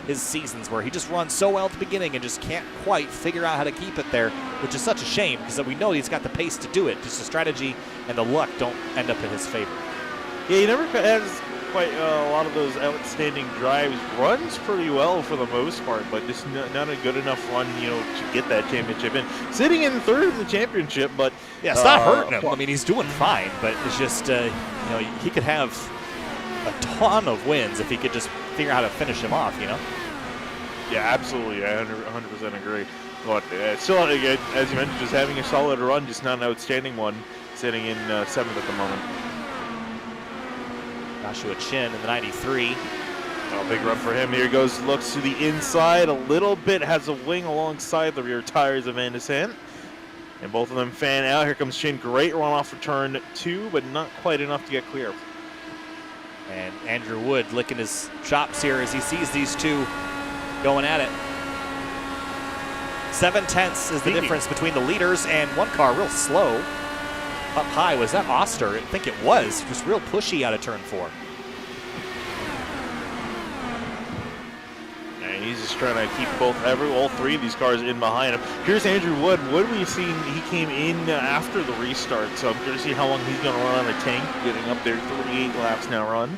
his seasons where he just runs so well at the beginning and just can't quite figure out how to keep it there, which is such a shame because we know he's got the pace to do it. Just the strategy and the luck don't end up in his favor. Yeah, he never has quite a lot of those outstanding drives. Runs pretty well for the most part, but just not a good enough run, to get that championship in. Sitting in 3rd in the championship, but yeah, it's not hurting him. I mean, he's doing fine, but it's just he could have a ton of wins if he could just figure out how to finish him off. Yeah, absolutely. I 100% agree. But still, again, as you mentioned, just having a solid run, just not an outstanding one, sitting in 7th at the moment. Joshua Chin in the 93. Oh, big run for him. Here he goes, looks to the inside a little bit, has a wing alongside the rear tires of Van de Sant. And both of them fan out. Here comes Chin. Great run off for turn 2, but not quite enough to get clear. And Andrew Wood licking his chops here as he sees these two going at it. 7/10 is the difference between the leaders, and one car real slow. Up high, was that Oster? I think it was. Just real pushy out of turn 4. And he's just trying to keep all 3 of these cars in behind him. Here's Andrew Wood. Wood, we've seen he came in after the restart, so I'm curious to see how long he's going to run on a tank, getting up there. 38 laps now run.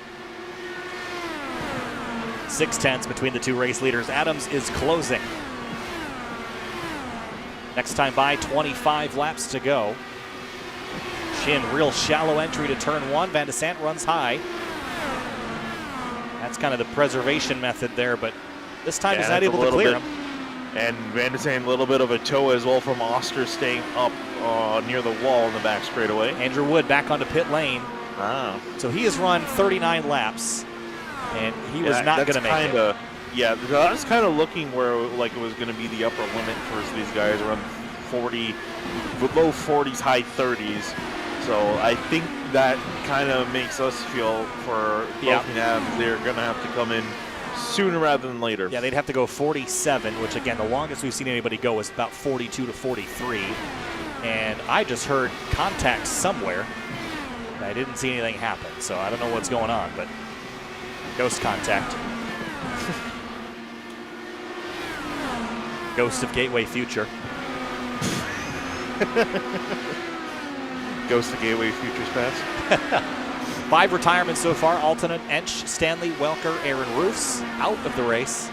6/10 between the 2 race leaders. Adams is closing. Next time by, 25 laps to go. Chin, real shallow entry to turn 1. Van de Sant runs high. That's kind of the preservation method there, but this time he's not able to clear him. And Van de Sant, a little bit of a tow as well from Oster, staying up near the wall in the back straightaway. Andrew Wood back onto pit lane. Ah. So he has run 39 laps, and he was not going to make it. Yeah, I was kind of looking where it was going to be the upper limit for these guys, around 40, low 40s, high 30s. So I think that kind of makes us feel for both Adams, they're going to have to come in sooner rather than later. Yeah, they'd have to go 47, which again, the longest we've seen anybody go is about 42 to 43. And I just heard contact somewhere. I didn't see anything happen, so I don't know what's going on, but ghost contact. Ghost of Gateway Future. Ghost of Gateway Futures Pass. 5 retirements so far. Alternate, Ench, Stanley, Welker, Aaron Roofs out of the race.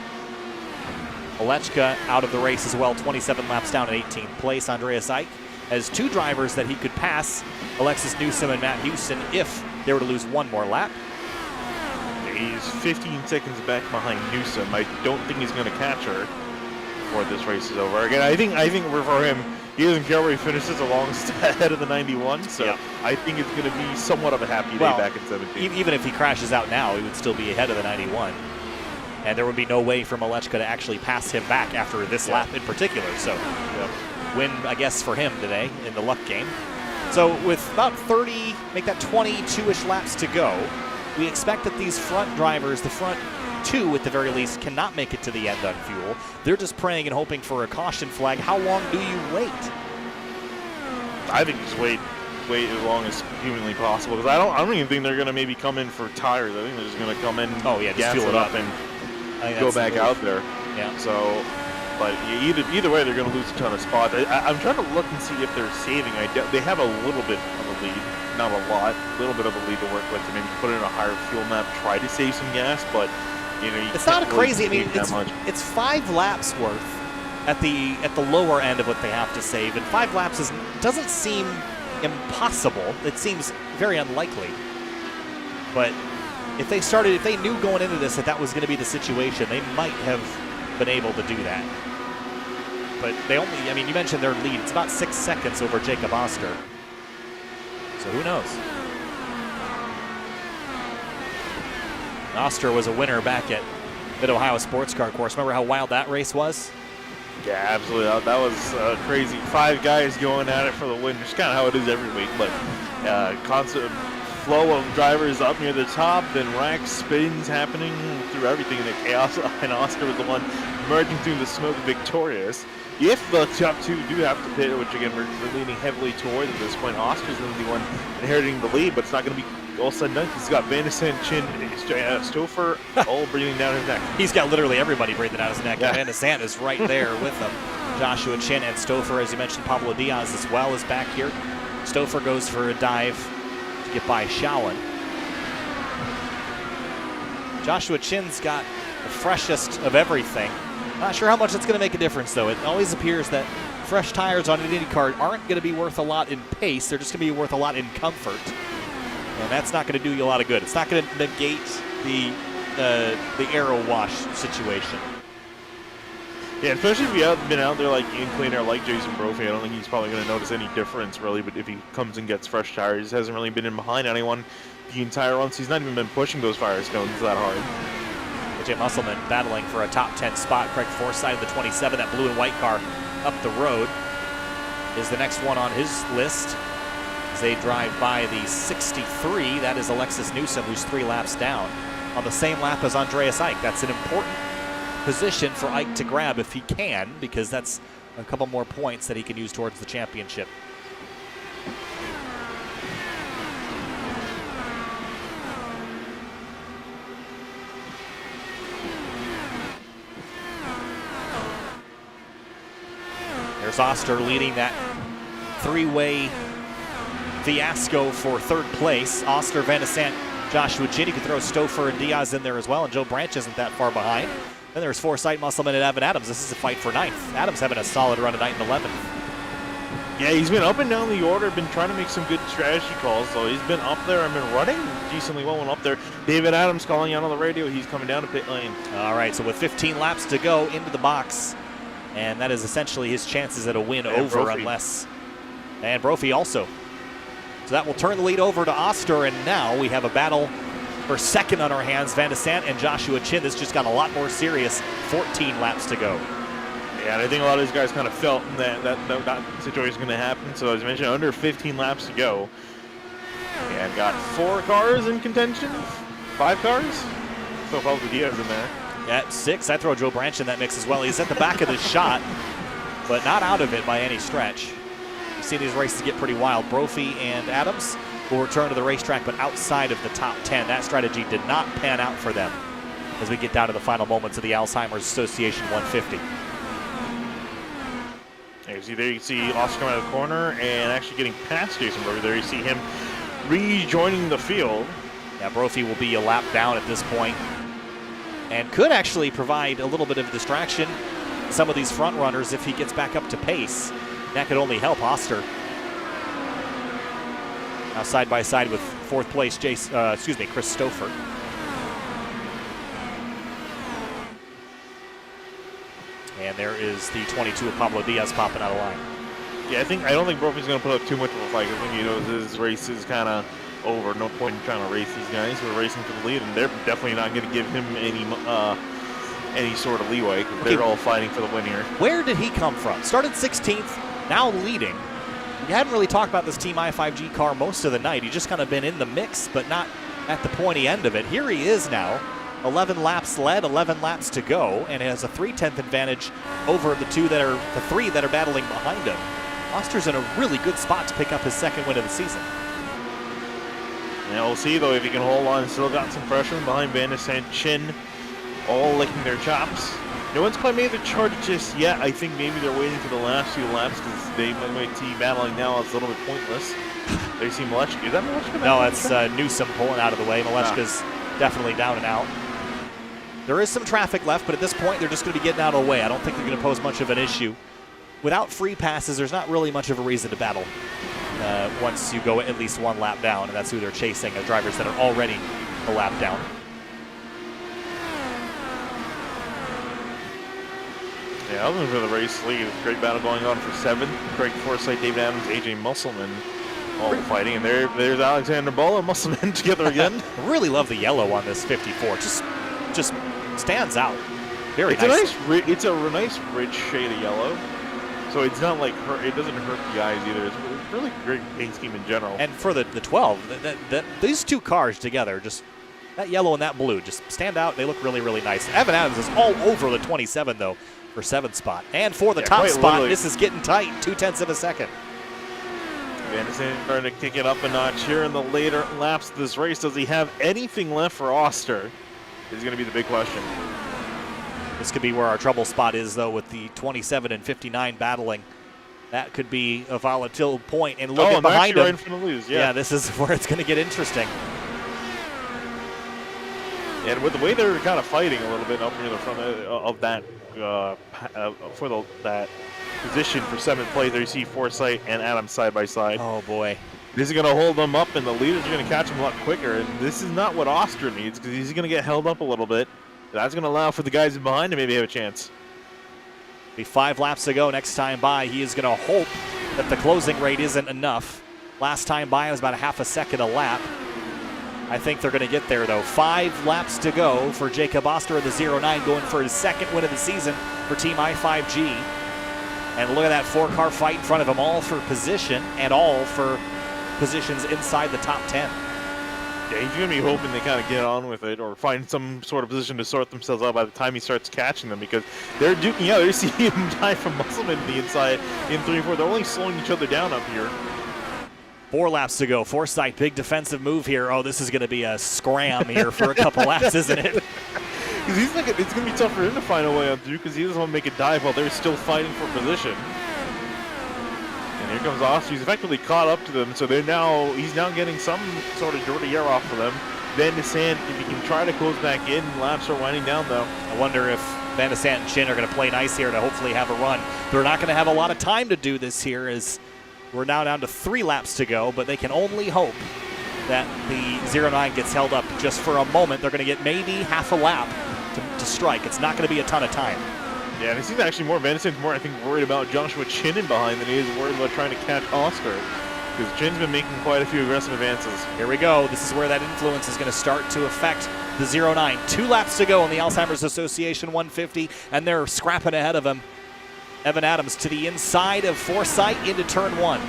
Olechka out of the race as well, 27 laps down at 18th place. Andreas Eich has 2 drivers that he could pass, Alexis Newsom and Matt Houston, if they were to lose 1 more lap. He's 15 seconds back behind Newsom. I don't think he's going to catch her before this race is over. Again, I think for him, he doesn't care where he finishes ahead of the 91, so I think it's going to be somewhat of a happy day back in 17. Even if he crashes out now, he would still be ahead of the 91. And there would be no way for Olechka to actually pass him back after this lap in particular. So win, I guess, for him today in the luck game. So with about 30, make that 22-ish laps to go, we expect that these front drivers, the front 2 at the very least, cannot make it to the end on fuel. They're just praying and hoping for a caution flag. How long do you wait? I think just wait. wait as long as humanly possible, because I don't even think they're going to maybe come in for tires. I think they're just going to come in, just gas fuel it up, and go back out there. Yeah. So, but either way, they're going to lose a ton of spots. I'm trying to look and see if they're saving. They have a little bit of a lead, not a lot, a little bit of a lead to work with to maybe put in a higher fuel map, try to save some gas, but it's not really crazy. I mean, it's 5 laps worth at the lower end of what they have to save, and 5 laps doesn't seem impossible. It seems very unlikely. But if they knew going into this that was going to be the situation, they might have been able to do that. But you mentioned their lead. It's about 6 seconds over Jacob Oster. So who knows? Oster was a winner back at Mid-Ohio Sports Car Course. Remember how wild that race was? Yeah, absolutely. That was crazy. 5 guys going at it for the win. It's kind of how it is every week, but constant flow of drivers up near the top, then rack spins happening through everything in the chaos, and Oster was the one emerging through the smoke victorious. If the top 2 do have to pit, which again we're leaning heavily towards at this point, Oster's going to be the one inheriting the lead, but it's not going to be all said and done. He's got Van de Sant, Chin, Stouffer all breathing down his neck. He's got literally everybody breathing down his neck. Yeah. Van de Sant is right there with him. Joshua Chin and Stouffer, as you mentioned, Pablo Diaz as well is back here. Stouffer goes for a dive to get by Shaolin. Joshua Chin's got the freshest of everything. Not sure how much it's going to make a difference, though. It always appears that fresh tires on an Indy car aren't going to be worth a lot in pace. They're just going to be worth a lot in comfort. And that's not going to do you a lot of good. It's not going to negate the Aero wash situation. Yeah, especially if you haven't been out there like in clean air like Jason Brophy, I don't think he's probably going to notice any difference really. But if he comes and gets fresh tires, he hasn't really been in behind anyone the entire run. So he's not even been pushing those Firestones that hard. AJ Musselman battling for a top 10 spot. Craig Forsythe, the 27, that blue and white car up the road, is the next one on his list. As they drive by the 63, that is Alexis Newsom, who's 3 laps down on the same lap as Andreas Ike. That's an important position for Ike to grab if he can, because that's a couple more points that he can use towards the championship. There's Oster leading that 3-way fiasco for 3rd place. Oster, Van de Sant, Joshua Chin. You can throw Stouffer and Diaz in there as well, and Joe Branch isn't that far behind. Then there's Forsythe, Musselman, and Evan Adams. This is a fight for 9th. Adams having a solid run tonight in 11th. Yeah, he's been up and down the order, been trying to make some good strategy calls, so he's been up there and been running decently well and up there. David Adams calling out on the radio. He's coming down to pit lane. All right, so with 15 laps to go into the box, and that is essentially his chances at a win over Brophy. unless... And Brophy also. So that will turn the lead over to Oster, and now we have a battle for 2nd on our hands. Van de Sant and Joshua Chin. This just got a lot more serious. 14 laps to go. Yeah, and I think a lot of these guys kind of felt that situation is going to happen. So as I mentioned, under 15 laps to go. And got 4 cars in contention. 5 cars. So probably Diaz in there. At 6, I throw Joe Branch in that mix as well. He's at the back of the shot, but not out of it by any stretch. You see these races get pretty wild. Brophy and Adams will return to the racetrack, but outside of the top 10. That strategy did not pan out for them as we get down to the final moments of the Alzheimer's Association 150. There you see Oster coming out of the corner and actually getting past Jason Brophy. There you see him rejoining the field. Yeah, Brophy will be a lap down at this point and could actually provide a little bit of distraction to some of these front runners if he gets back up to pace. That could only help Oster. Now side by side with 4th place Chris Stouffer. And there is the 22 of Pablo Diaz popping out of line. Yeah, I don't think Brophy's going to put up too much of a fight. I think he knows his race is kind of over. No point in trying to race these guys who are racing for the lead, and they're definitely not going to give him any sort of leeway because they're all fighting for the win here. Where did he come from? Started 16th, now leading. We hadn't really talked about this Team I-5G car most of the night. He's just kind of been in the mix, but not at the pointy end of it. Here he is now. 11 laps led, 11 laps to go, and has a 3/10 advantage over the 3 that are battling behind him. Oster's in a really good spot to pick up his second win of the season. Now we'll see, though, if he can hold on. Still got some pressure behind Van de Sant, Chin, all licking their chops. No one's quite made the charge just yet. I think maybe they're waiting for the last few laps because they might see battling now. It's a little bit pointless. They see Malechka. Is that Malechka? No, it's Newsom pulling out of the way. Malechka's definitely down and out. There is some traffic left, but at this point, they're just going to be getting out of the way. I don't think they're going to pose much of an issue. Without free passes, there's not really much of a reason to battle once you go at least one lap down, and that's who they're chasing, the drivers that are already a lap down. Yeah, other than for the race lead, great battle going on for 7. Craig Forsyth, David Adams, AJ Musselman all fighting, and there's Alexander Ball and Musselman together again. I really love the yellow on this 54. Just stands out. Very nice. It's a nice rich shade of yellow. So it's not like it doesn't hurt the eyes either. It's a really great paint scheme in general. And for the 12, these two cars together, just that yellow and that blue, just stand out. They look really, really nice. Evan Adams is all over the 27 though for 7th spot, and for the top spot, literally. This is getting tight. 0.2 of a second. Van de Sant trying to kick it up a notch here in the later laps of this race. Does he have anything left for Oster? Is going to be the big question. This could be where our trouble spot is, though, with the 27 and 59 battling. That could be a volatile point. And look at behind him. Right in front of Luz, yeah, this is where it's going to get interesting. And with the way they're kind of fighting a little bit up near the front of that that position for 7th place, there you see Forsyth and Adams side by side. Oh boy. This is going to hold them up, and the leaders are going to catch them a lot quicker. And this is not what Oster needs, because he's going to get held up a little bit. That's going to allow for the guys behind to maybe have a chance. Be 5 laps to go next time by. He is going to hope that the closing rate isn't enough. Last time by, it was about a half a second a lap. I think they're going to get there, though. 5 laps to go for Jacob Oster of the 09, going for his second win of the season for Team I5G. And look at that 4-car fight in front of him, all for position and all for positions inside the top 10. Yeah, he's going to be hoping they kind of get on with it or find some sort of position to sort themselves out by the time he starts catching them, because they're duking out. They're seeing him die from Musselman to the inside in 3 and 4. They're only slowing each other down up here. 4 laps to go. Forsyth, big defensive move here. Oh, this is going to be a scram here for a couple laps, isn't it? Because he's like, it's going to be tough for him to find a way on through, because he doesn't want to make a dive while they're still fighting for position. And here comes Oster. He's effectively caught up to them, so he's now getting some sort of dirty air off of them. Van de Sant, if he can try to close back in, laps are winding down though. I wonder if Van de Sant and Chin are going to play nice here to hopefully have a run. They're not going to have a lot of time to do this here, as we're now down to 3 laps to go, but they can only hope that the 09 gets held up just for a moment. They're going to get maybe half a lap to strike. It's not going to be a ton of time. Yeah, and it seems actually more Van de Sant's more, I think, worried about Joshua Chin in behind than he is worried about trying to catch Oster, because Chin's been making quite a few aggressive advances. Here we go. This is where that influence is going to start to affect the 09. 2 laps to go in the Alzheimer's Association 150, and they're scrapping ahead of him. Evan Adams to the inside of Forsyth into turn 1.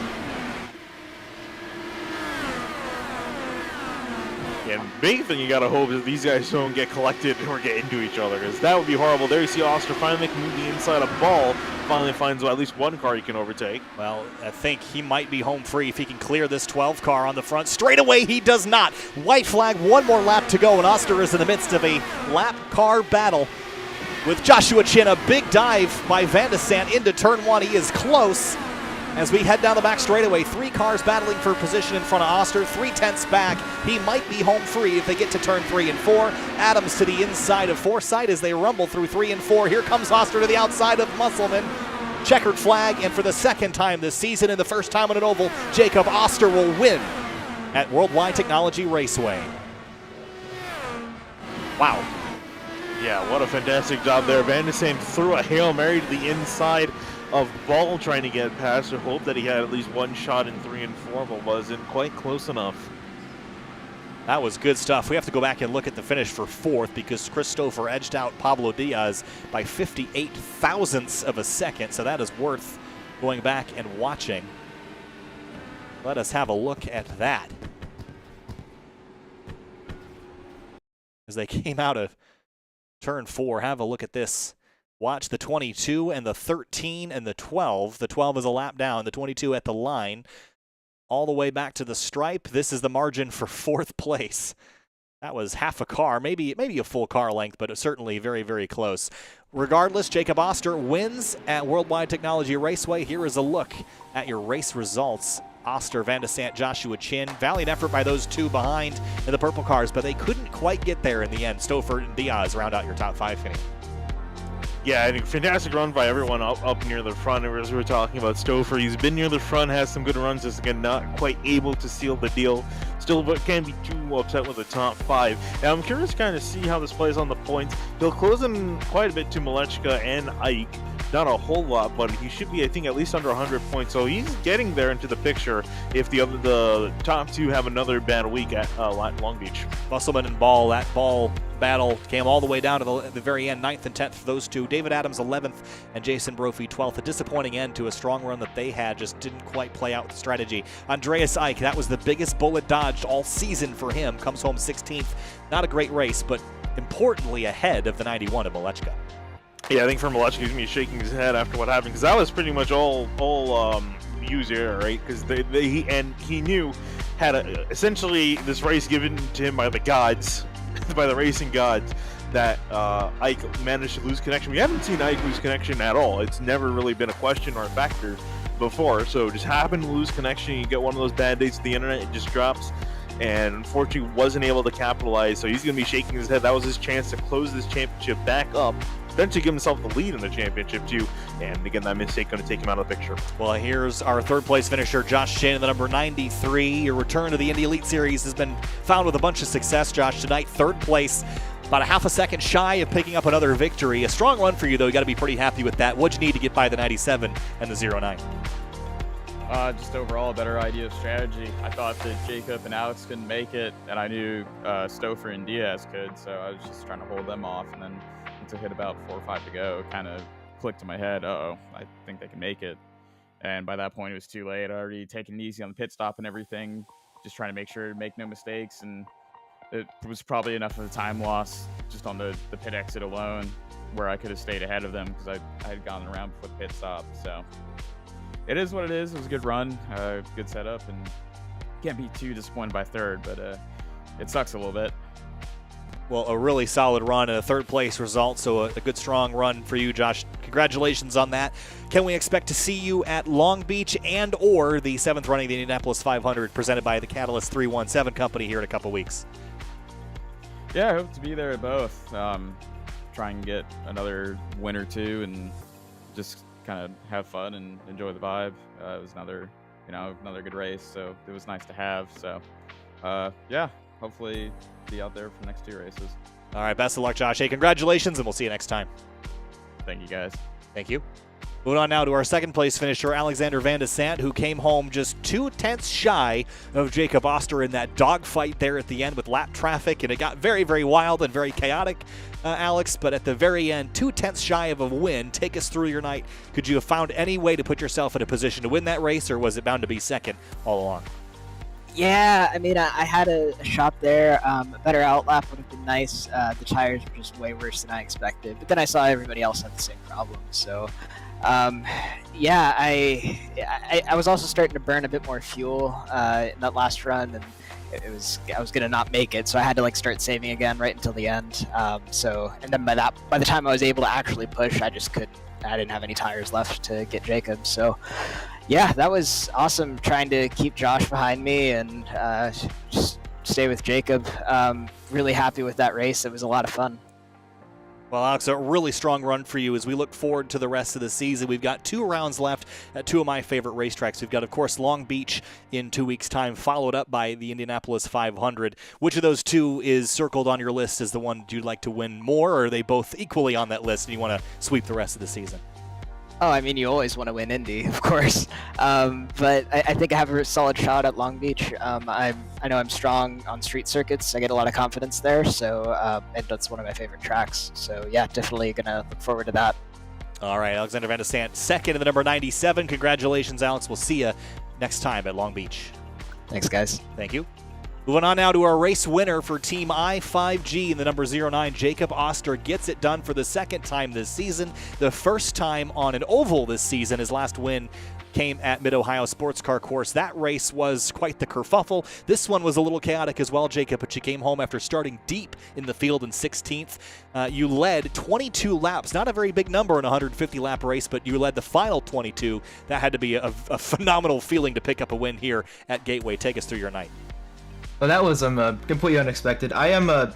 And big thing you got to hope is these guys don't get collected or get into each other, because that would be horrible. There you see Oster finally can move the inside of Ball, finally finds at least one car he can overtake. Well, I think he might be home free if he can clear this 12 car on the front. Straight away, he does not. White flag, 1 more lap to go, and Oster is in the midst of a lap car battle with Joshua Chin. A big dive by Van de Sant into turn 1. He is close as we head down the back straightaway. 3 cars battling for position in front of Oster, 3/10 back. He might be home free if they get to turn 3 and 4. Adams to the inside of Forsyth as they rumble through 3 and 4. Here comes Oster to the outside of Musselman. Checkered flag, and for the 2nd time this season and the 1st time on an oval, Jacob Oster will win at Worldwide Technology Raceway. Wow. Yeah, what a fantastic job there. Van de Sant threw a Hail Mary to the inside of Ball, trying to get past or hope that he had at least one shot in 3 and 4, but wasn't quite close enough. That was good stuff. We have to go back and look at the finish for 4th, because Christopher edged out Pablo Diaz by 58 thousandths of a second, so that is worth going back and watching. Let us have a look at that. As they came out of turn 4, have a look at this Watch the 22 and the 13 and the 12. The 12 is a lap down, the 22 at the line, all the way back to the stripe. This is the margin for 4th place. That was half a car, maybe a full car length, but certainly very, very close. Regardless, Jacob Oster wins at Worldwide Technology Raceway. Here is a look at your race results. Oster, Van de Sant, Joshua Chin. Valiant effort by those two behind in the purple cars, but they couldn't quite get there in the end. Stouffer and Diaz round out your top 5, Finney. Yeah, I think fantastic run by everyone up near the front. As we were talking about Stouffer, he's been near the front, has some good runs, just again not quite able to seal the deal. Still, but can't be too upset with the top 5. Now I'm curious to kind of see how this plays on the points. He'll close in quite a bit to Malechka and Ike. Not a whole lot, but he should be, I think, at least under 100 points. So he's getting there into the picture if the top 2 have another bad week at Long Beach. Musselman and Ball, that Ball battle came all the way down to the very end, 9th and 10th for those two. David Adams 11th and Jason Brophy 12th. A disappointing end to a strong run that they had, just didn't quite play out the strategy. Andreas Ike, that was the biggest bullet dodged all season for him, comes home 16th. Not a great race, but importantly ahead of the 91 of Malechka. Yeah, I think for Malechka, he's going to be shaking his head after what happened, because that was pretty much all user error, right? Because he knew had essentially this race given to him by the gods, by the racing gods, that Ike managed to lose connection. We haven't seen Ike lose connection at all. It's never really been a question or a factor before. So just happened to lose connection. You get one of those bad days of the internet, it just drops. And unfortunately wasn't able to capitalize. So he's going to be shaking his head. That was his chance to close this championship back up. Eventually give himself the lead in the championship too, and again that mistake going to take him out of the picture. Well, here's our 3rd place finisher, Josh Chin, the number 93. Your return to the Indy Elite Series has been found with a bunch of success, Josh. Tonight, 3rd place, about a half a second shy of picking up another victory. A strong run for you, though. You got to be pretty happy with that. What'd you need to get by the 97 and the 09? Just overall a better idea of strategy. I thought that Jacob and Alex couldn't make it, and I knew Stouffer and Diaz could, so I was just trying to hold them off. And then once I hit about 4 or 5 to go, it kind of clicked in my head, I think they can make it. And by that point, it was too late. I'd already taken it easy on the pit stop and everything, just trying to make sure to make no mistakes. And it was probably enough of a time loss just on the pit exit alone where I could have stayed ahead of them because I had gone around before the pit stop. So it is what it is. It was a good run, good setup, and can't be too disappointed by 3rd, but it sucks a little bit. Well, a really solid run and a 3rd place result, so a good strong run for you, Josh. Congratulations on that. Can we expect to see you at Long Beach and or the 7th running of the Indianapolis 500 presented by the Catalyst 317 company here in a couple weeks? Yeah, I hope to be there at both. Try and get another win or two and just kind of have fun and enjoy the vibe. It was another good race, so it was nice to have. So, yeah, hopefully be out there for the next 2 races. All right, best of luck, Josh. Hey, congratulations, and we'll see you next time. Thank you, guys. Thank you. Moving on now to our 2nd place finisher, Alexander Van de Sant, who came home just 2/10 shy of Jacob Oster in that dogfight there at the end with lap traffic, and it got very, very wild and very chaotic, Alex, but at the very end, 2/10 shy of a win. Take us through your night. Could you have found any way to put yourself in a position to win that race, or was it bound to be 2nd all along? Yeah, I mean, I had a shot there. A better outlap would have been nice. The tires were just way worse than I expected. But then I saw everybody else have the same problem. So, yeah, I was also starting to burn a bit more fuel in that last run, and I was gonna not make it. So I had to start saving again right until the end. And then by the time I was able to actually push, I just couldn't. I didn't have any tires left to get Jacob. So. Yeah, that was awesome trying to keep Josh behind me and just stay with Jacob. Really happy with that race. It was a lot of fun. Well, Alex, a really strong run for you as we look forward to the rest of the season. We've got 2 rounds left at 2 of my favorite racetracks. We've got, of course, Long Beach in 2 weeks' time, followed up by the Indianapolis 500. Which of those 2 is circled on your list as the one you'd like to win more, or are they both equally on that list and you want to sweep the rest of the season? Oh, I mean, you always want to win Indy, of course. But I think I have a solid shot at Long Beach. I know I'm strong on street circuits. I get a lot of confidence there. So, and that's one of my favorite tracks. So, yeah, definitely going to look forward to that. All right, Alexander Van de Sant, 2nd in the number 97. Congratulations, Alex. We'll see you next time at Long Beach. Thanks, guys. Thank you. Moving on now to our race winner for Team I5G in the number 09, Jacob Oster gets it done for the second time this season. The first time on an oval this season. His last win came at Mid-Ohio Sports Car Course. That race was quite the kerfuffle. This one was a little chaotic as well, Jacob, but you came home after starting deep in the field in 16th. You led 22 laps. Not a very big number in a 150-lap race, but you led the final 22. That had to be a phenomenal feeling to pick up a win here at Gateway. Take us through your night. Well, that was completely unexpected. I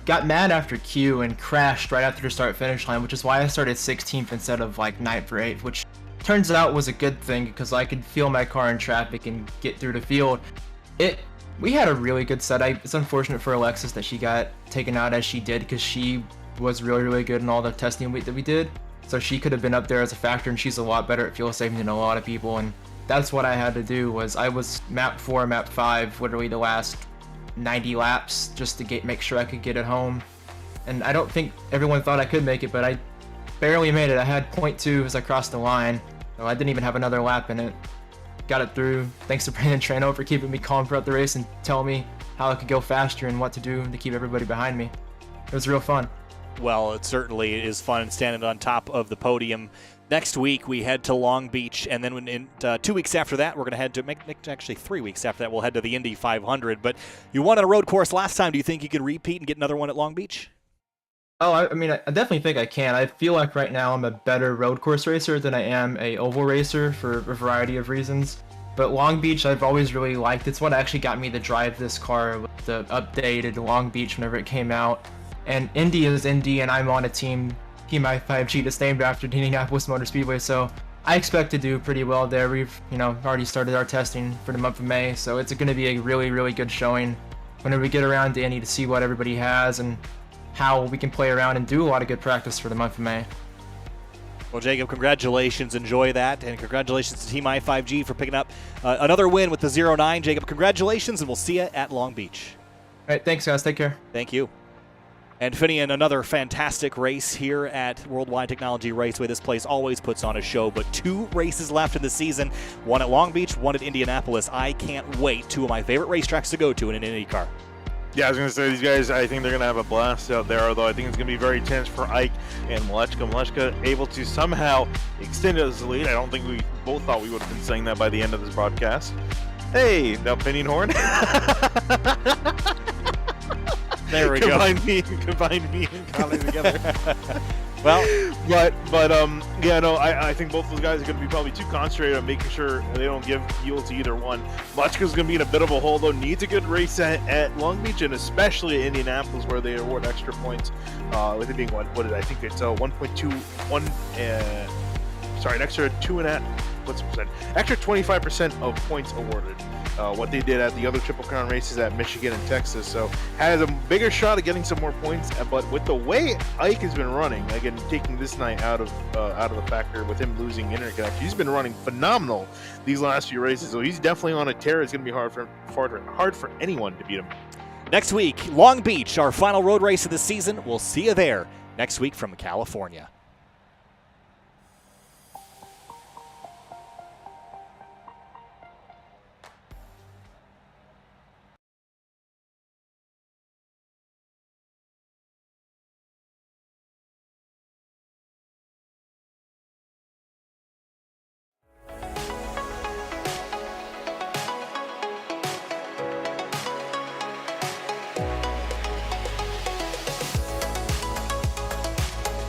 got mad after Q and crashed right after the start-finish line, which is why I started 16th instead of like 9th or 8th, which turns out was a good thing because I could feel my car in traffic and get through the field. We had a really good set. It's unfortunate for Alexis that she got taken out as she did because she was really, really good in all the testing that we did. So she could have been up there as a factor, and she's a lot better at fuel saving than a lot of people. And that's what I had to do. I was map 4, map 5, literally the last 90 laps just to make sure I could get it home. And I don't think everyone thought I could make it, but I barely made it. I had 0.2 as I crossed the line, so I didn't even have another lap in it. Got it through. Thanks to Brandon Trano for keeping me calm throughout the race and telling me how I could go faster and what to do to keep everybody behind me. It was real fun. Well, it certainly is fun standing on top of the podium. Next week, we head to Long Beach, and then 2 weeks after that, we're going to head to, actually 3 weeks after that, we'll head to the Indy 500. But you won on a road course last time. Do you think you can repeat and get another one at Long Beach? Oh, I mean, I definitely think I can. I feel like right now I'm a better road course racer than I am a oval racer for a variety of reasons. But Long Beach, I've always really liked. It's what actually got me to drive this car with the updated Long Beach whenever it came out. And Indy is Indy, and I'm on a team I5G that's named after the Indianapolis Motor Speedway, so I expect to do pretty well there. We've, already started our testing for the month of May, so it's going to be a really, really good showing whenever we get around to Indy to see what everybody has and how we can play around and do a lot of good practice for the month of May. Well, Jacob, congratulations. Enjoy that, and congratulations to Team I5G for picking up another win with the 09. Jacob, congratulations, and we'll see you at Long Beach. All right, thanks, guys. Take care. Thank you. And Finian, another fantastic race here at Worldwide Technology Raceway. This place always puts on a show, but 2 races left in the season. One at Long Beach, one at Indianapolis. I can't wait. 2 of my favorite racetracks to go to in an Indy car. Yeah, I was going to say, these guys, I think they're going to have a blast out there, although I think it's going to be very tense for Ike and Malechka. Malechka able to somehow extend his lead. I don't think we both thought we would have been saying that by the end of this broadcast. Hey, the opinion horn. There we Combine me and Conley together. Well, I think both those guys are going to be probably too concentrated on making sure they don't give fuel to either one. Malechka's going to be in a bit of a hole, though. Needs a good race at Long Beach, and especially at Indianapolis, where they award extra points. With it being an extra 2.5. What's the percent? Extra 25% of points awarded. What they did at the other Triple Crown races at Michigan and Texas, so has a bigger shot at getting some more points. But with the way Ike has been running, again taking this night out of the factor with him losing internet connection, he's been running phenomenal these last few races. So he's definitely on a tear. It's going to be hard for anyone to beat him. Next week, Long Beach, our final road race of the season. We'll see you there next week from California.